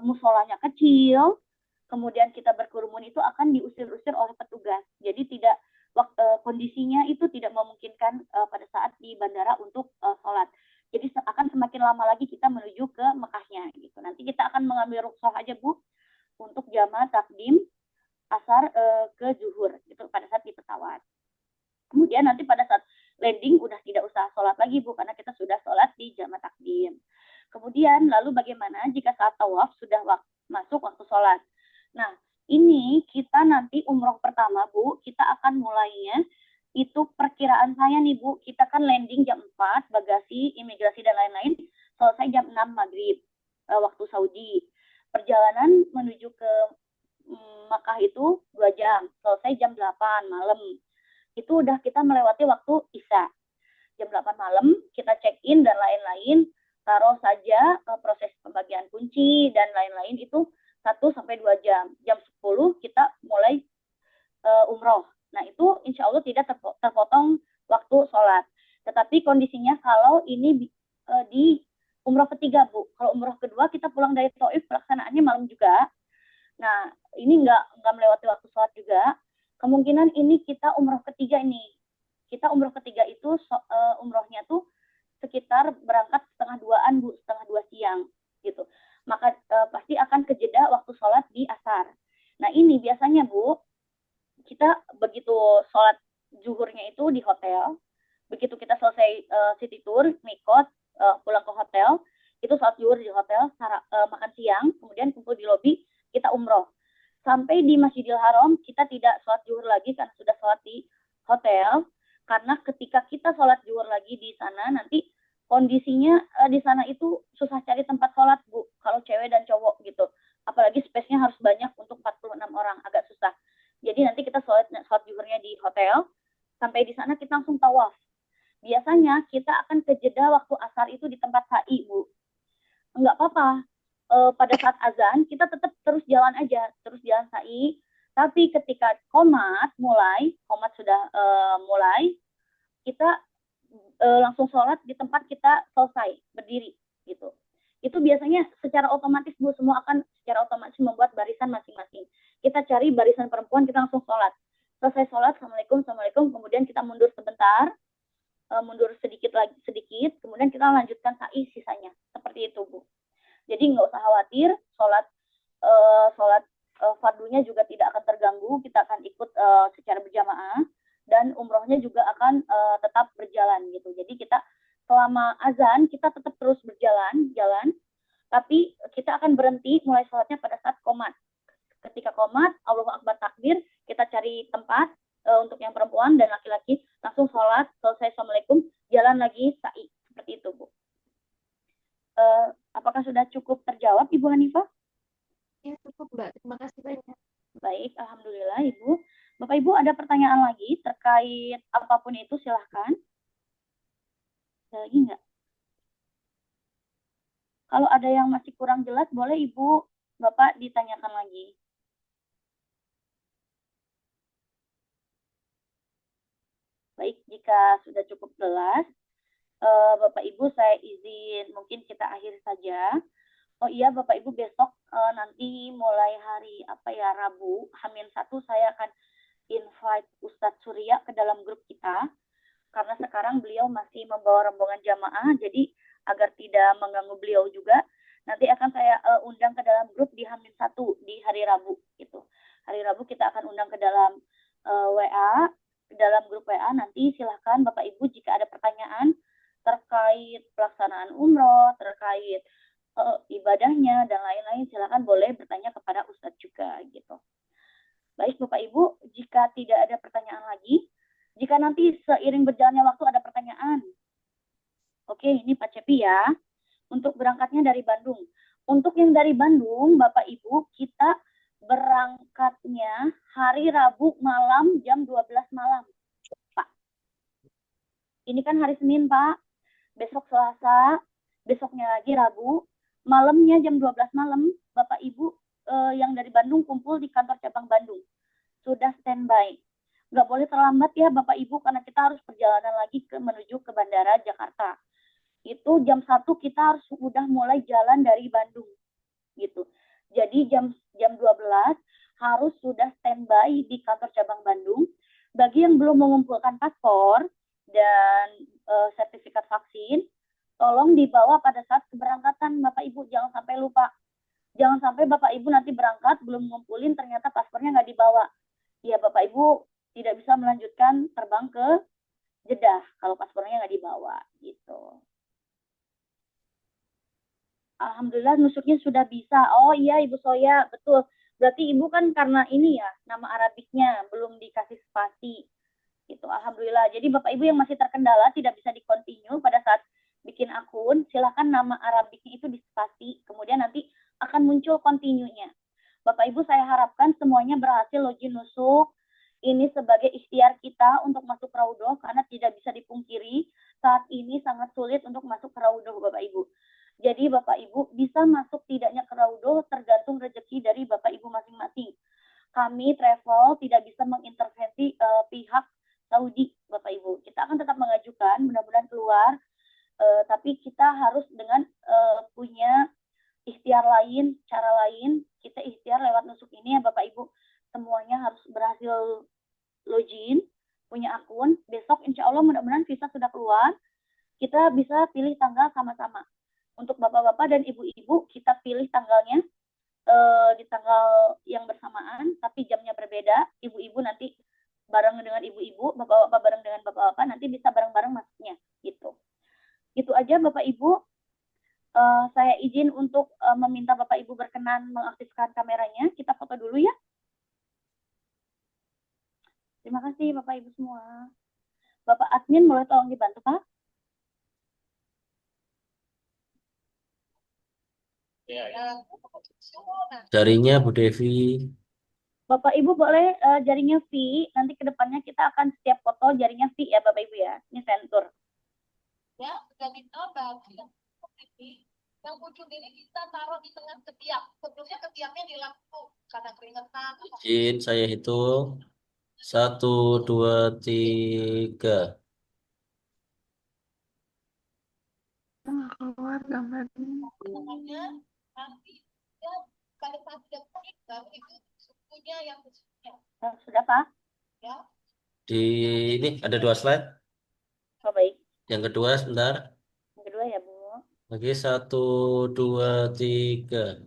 Musolanya kecil, kemudian kita berkerumun itu akan diusir-usir oleh petugas. Jadi kondisinya itu tidak memungkinkan pada saat di bandara untuk sholat. Jadi akan semakin lama lagi kita menuju ke Mekahnya gitu. Nanti kita akan mengambil rukhsah aja, Bu, untuk jamaah takdim asar ke zuhur gitu pada saat di pesawat. Kemudian nanti pada saat landing udah tidak usah sholat lagi, Bu, karena kita sudah sholat di jamaah takdim. Kemudian lalu bagaimana jika saat tawaf sudah masuk waktu sholat? Nah, ini kita nanti umroh pertama, Bu, kita akan mulainya itu perkiraan saya nih, Bu, kita kan landing jam 4, bagasi, imigrasi dan lain-lain, selesai jam 6 maghrib waktu Saudi. Perjalanan menuju ke Makkah itu 2 jam, selesai jam 8 malam. Itu udah kita melewati waktu Isya. Jam 8 malam kita check-in dan lain-lain, taruh saja proses pembagian kunci dan lain-lain itu 1-2 jam. Jam 10 kita mulai umroh. Nah, itu insya Allah tidak terpotong waktu sholat. Tetapi kondisinya kalau ini di umroh ketiga, Bu. Kalau umroh kedua kita pulang dari Taif, pelaksanaannya malam juga. Nah, ini nggak melewati waktu sholat juga. Kemungkinan ini kita umroh ketiga ini. Kita umroh ketiga itu umrohnya tuh sekitar berangkat 1:30-an, Bu, 1:30 siang gitu. Maka pasti akan kejeda waktu sholat di asar. Nah, ini biasanya, Bu, kita begitu sholat zuhurnya itu di hotel, begitu kita selesai city tour, mikot, pulang ke hotel, itu sholat zuhur di hotel, makan siang, kemudian kumpul di lobi, kita umroh. Sampai di Masjidil Haram, kita tidak sholat zuhur lagi karena sudah sholat di hotel, karena ketika kita sholat zuhur lagi di sana, nanti kondisinya di sana itu susah cari tempat sholat, Bu, kalau cewek dan cowok gitu. Apalagi space-nya harus banyak untuk 46 orang, agak susah. Jadi nanti kita sholat zuhurnya di hotel, sampai di sana kita langsung tawaf. Biasanya kita akan kejeda waktu asar itu di tempat sa'i, Bu. Enggak apa-apa. Pada saat azan kita tetap terus jalan aja, terus jalan sa'i. Tapi ketika qomat sudah mulai, kita langsung sholat di tempat kita selesai berdiri gitu. Itu biasanya secara otomatis, Bu, semua akan secara otomatis membuat barisan masing-masing. Kita cari barisan perempuan, kita langsung sholat. Selesai sholat, assalamualaikum, kemudian kita mundur sebentar, mundur sedikit, kemudian kita lanjutkan sa'i sisanya. Seperti itu, Bu. Jadi nggak usah khawatir, sholat fardunya juga tidak akan terganggu, kita akan ikut secara berjamaah, dan umrohnya juga akan tetap berjalan gitu. Jadi kita selama azan kita tetap terus jalan Tapi kita akan berhenti mulai sholatnya pada saat qomat. Ketika qomat, Allahu Akbar takbir, kita cari tempat untuk yang perempuan dan laki-laki langsung sholat, selesai Assalamualaikum, jalan lagi sa'i. Seperti itu, Bu. Apakah sudah cukup terjawab, Ibu Hanifah? Ya, cukup, Mbak. Terima kasih banyak. Baik, Alhamdulillah, Ibu. Bapak Ibu ada pertanyaan lagi terkait apapun itu, silahkan. Ada lagi nggak? Kalau ada yang masih kurang jelas, boleh Ibu, Bapak ditanyakan lagi. Baik, jika sudah cukup jelas, Bapak Ibu saya izin mungkin kita akhiri saja. Oh iya, Bapak Ibu besok nanti mulai hari Rabu, H-1 saya akan invite Ustadz Surya ke dalam grup kita. Karena sekarang beliau masih membawa rombongan jamaah, jadi agar tidak mengganggu beliau juga, nanti akan saya undang ke dalam grup di H-1 di hari Rabu gitu. Hari Rabu kita akan undang ke dalam WA, ke dalam grup WA. Nanti silahkan Bapak Ibu jika ada pertanyaan terkait pelaksanaan umroh, terkait ibadahnya dan lain-lain, silahkan boleh bertanya kepada Ustadz juga gitu. Baik Bapak Ibu, jika tidak ada pertanyaan lagi, jika nanti seiring berjalannya waktu ada pertanyaan, oke ini Pak Cepi ya, untuk berangkatnya dari Bandung. Untuk yang dari Bandung, Bapak Ibu, kita berangkatnya hari Rabu malam jam 12 malam, Pak. Ini kan hari Senin, Pak. Besok Selasa, besoknya lagi Rabu, malamnya jam 12 malam, Bapak Ibu yang dari Bandung kumpul di kantor cabang Bandung. Sudah standby. Nggak boleh terlambat ya Bapak Ibu, karena kita harus perjalanan lagi menuju ke Bandara Jakarta. Itu jam 1 kita harus udah mulai jalan dari Bandung. Gitu. Jadi jam 12 harus sudah standby di kantor cabang Bandung. Bagi yang belum mengumpulkan paspor dan sertifikat vaksin, tolong dibawa pada saat keberangkatan Bapak Ibu, jangan sampai lupa. Jangan sampai Bapak Ibu nanti berangkat belum ngumpulin ternyata paspornya nggak dibawa. Ya Bapak Ibu tidak bisa melanjutkan terbang ke Jeddah kalau paspornya nggak dibawa gitu. Alhamdulillah nusuknya sudah bisa. Oh iya Ibu Soya, betul. Berarti Ibu kan karena ini ya, nama Arabiknya belum dikasih spasi. Gitu. Alhamdulillah. Jadi Bapak Ibu yang masih terkendala tidak bisa di-continue pada saat bikin akun, silahkan nama Arabiknya itu dispasi. Kemudian nanti akan muncul continue-nya. Bapak Ibu saya harapkan semuanya berhasil login nusuk. Ini sebagai ikhtiar kita untuk masuk Raudhoh karena tidak bisa dipungkiri saat ini sangat sulit untuk masuk ke Raudhoh Bapak Ibu. Jadi Bapak Ibu bisa masuk tidaknya ke Raudhoh tergantung rezeki dari Bapak Ibu masing-masing. Kami travel tidak bisa mengintervensi pihak Saudi Bapak Ibu. Kita akan tetap mengajukan, mudah-mudahan keluar, tapi kita harus dengan punya ikhtiar lain, cara lain. Kita ikhtiar lewat nusuk ini ya Bapak Ibu. Semuanya harus berhasil login, punya akun. Besok insya Allah mudah-mudahan visa sudah keluar. Kita bisa pilih tanggal sama-sama. Untuk bapak-bapak dan ibu-ibu, kita pilih tanggalnya di tanggal yang bersamaan, tapi jamnya berbeda. Ibu-ibu nanti bareng dengan ibu-ibu, bapak-bapak bareng dengan bapak-bapak, nanti bisa bareng-bareng masuknya. Gitu. Itu aja Bapak Ibu. Saya izin untuk meminta Bapak Ibu berkenan mengaktifkan kameranya. Kita foto dulu ya. Terima kasih Bapak Ibu semua. Bapak admin boleh tolong dibantu Pak? Jarinya Bu Devi. Bapak Ibu boleh jaringnya V. Nanti kedepannya kita akan setiap foto jaringnya V ya Bapak Ibu ya. Ini sensor. Ya, sudah ditambah. Yang ujung ini kita taruh di tengah ketiak. Sebelumnya ketiaknya di lampu karena keringetan. Izin saya hitung. 1, 2, 3. Keluar gambarnya. Namanya nanti ya pada saat dia baru itu sukunya yang besarnya. Sudah Pak? Ya. Di ini ada 2 slide. Oh baik. Yang kedua sebentar. Yang kedua ya Bu. Lagi 1, 2, 3.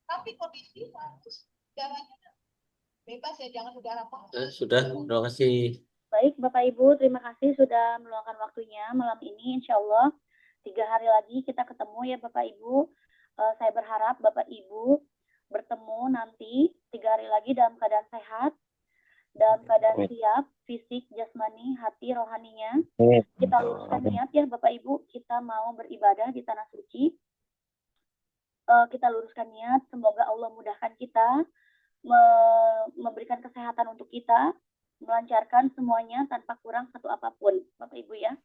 Tapi kondisi harus udaranya bebas ya, jangan udara panas. Sudah, terima kasih. Baik Bapak Ibu, terima kasih sudah meluangkan waktunya malam ini. Insya Allah 3 hari lagi kita ketemu ya Bapak Ibu. Saya berharap Bapak Ibu bertemu nanti 3 hari lagi dalam keadaan sehat, dalam keadaan siap, fisik, jasmani, hati, rohaninya. Kita luruskan niat ya Bapak Ibu, kita mau beribadah di Tanah Suci. Kita luruskan niat, semoga Allah mudahkan kita, memberikan kesehatan untuk kita, melancarkan semuanya tanpa kurang satu apapun, Bapak Ibu ya.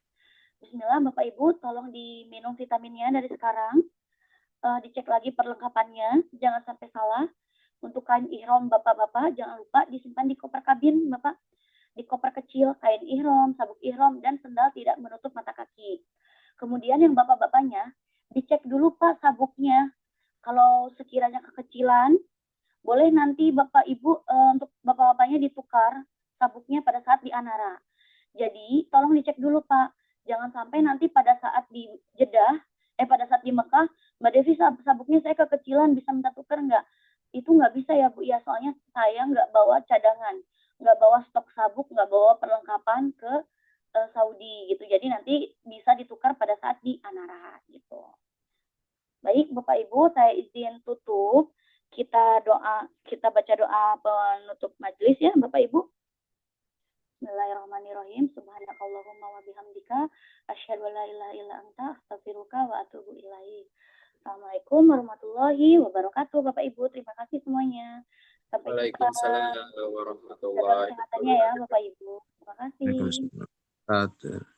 Bismillah, Bapak Ibu, tolong diminum vitaminnya dari sekarang. Dicek lagi perlengkapannya, jangan sampai salah. Untuk kain ihram Bapak-bapak, jangan lupa disimpan di koper kabin, Bapak. Di koper kecil, kain ihram, sabuk ihram, dan sendal tidak menutup mata kaki. Kemudian yang Bapak-bapaknya, dicek dulu Pak sabuknya. Kalau sekiranya kekecilan, boleh nanti Bapak Ibu untuk Bapak-bapaknya ditukar sabuknya pada saat di Anara. Jadi tolong dicek dulu Pak. Jangan sampai nanti pada saat di Jeddah, pada saat di Mekah, Mbak Devi sabuknya saya kekecilan, bisa minta tukar nggak? Itu nggak bisa ya Bu, ya soalnya saya nggak bawa cadangan, nggak bawa stok sabuk, nggak bawa perlengkapan ke Saudi gitu. Jadi nanti bisa ditukar pada saat di Anara gitu. Baik Bapak Ibu, saya izin tutup. Kita baca doa penutup majelis ya Bapak Ibu. Bismillahirrahmanirrahim. Subhanakallahumma wa bihamdika asyhadu an la ilaha illa anta astaghfiruka wa atubu ilaik. Assalamualaikum warahmatullahi wabarakatuh Bapak Ibu. Terima kasih semuanya. Sampai jumpa. Waalaikumsalam warahmatullahi Jaga kesehatannya ya Bapak Ibu. Terima kasih. wabarakatuh.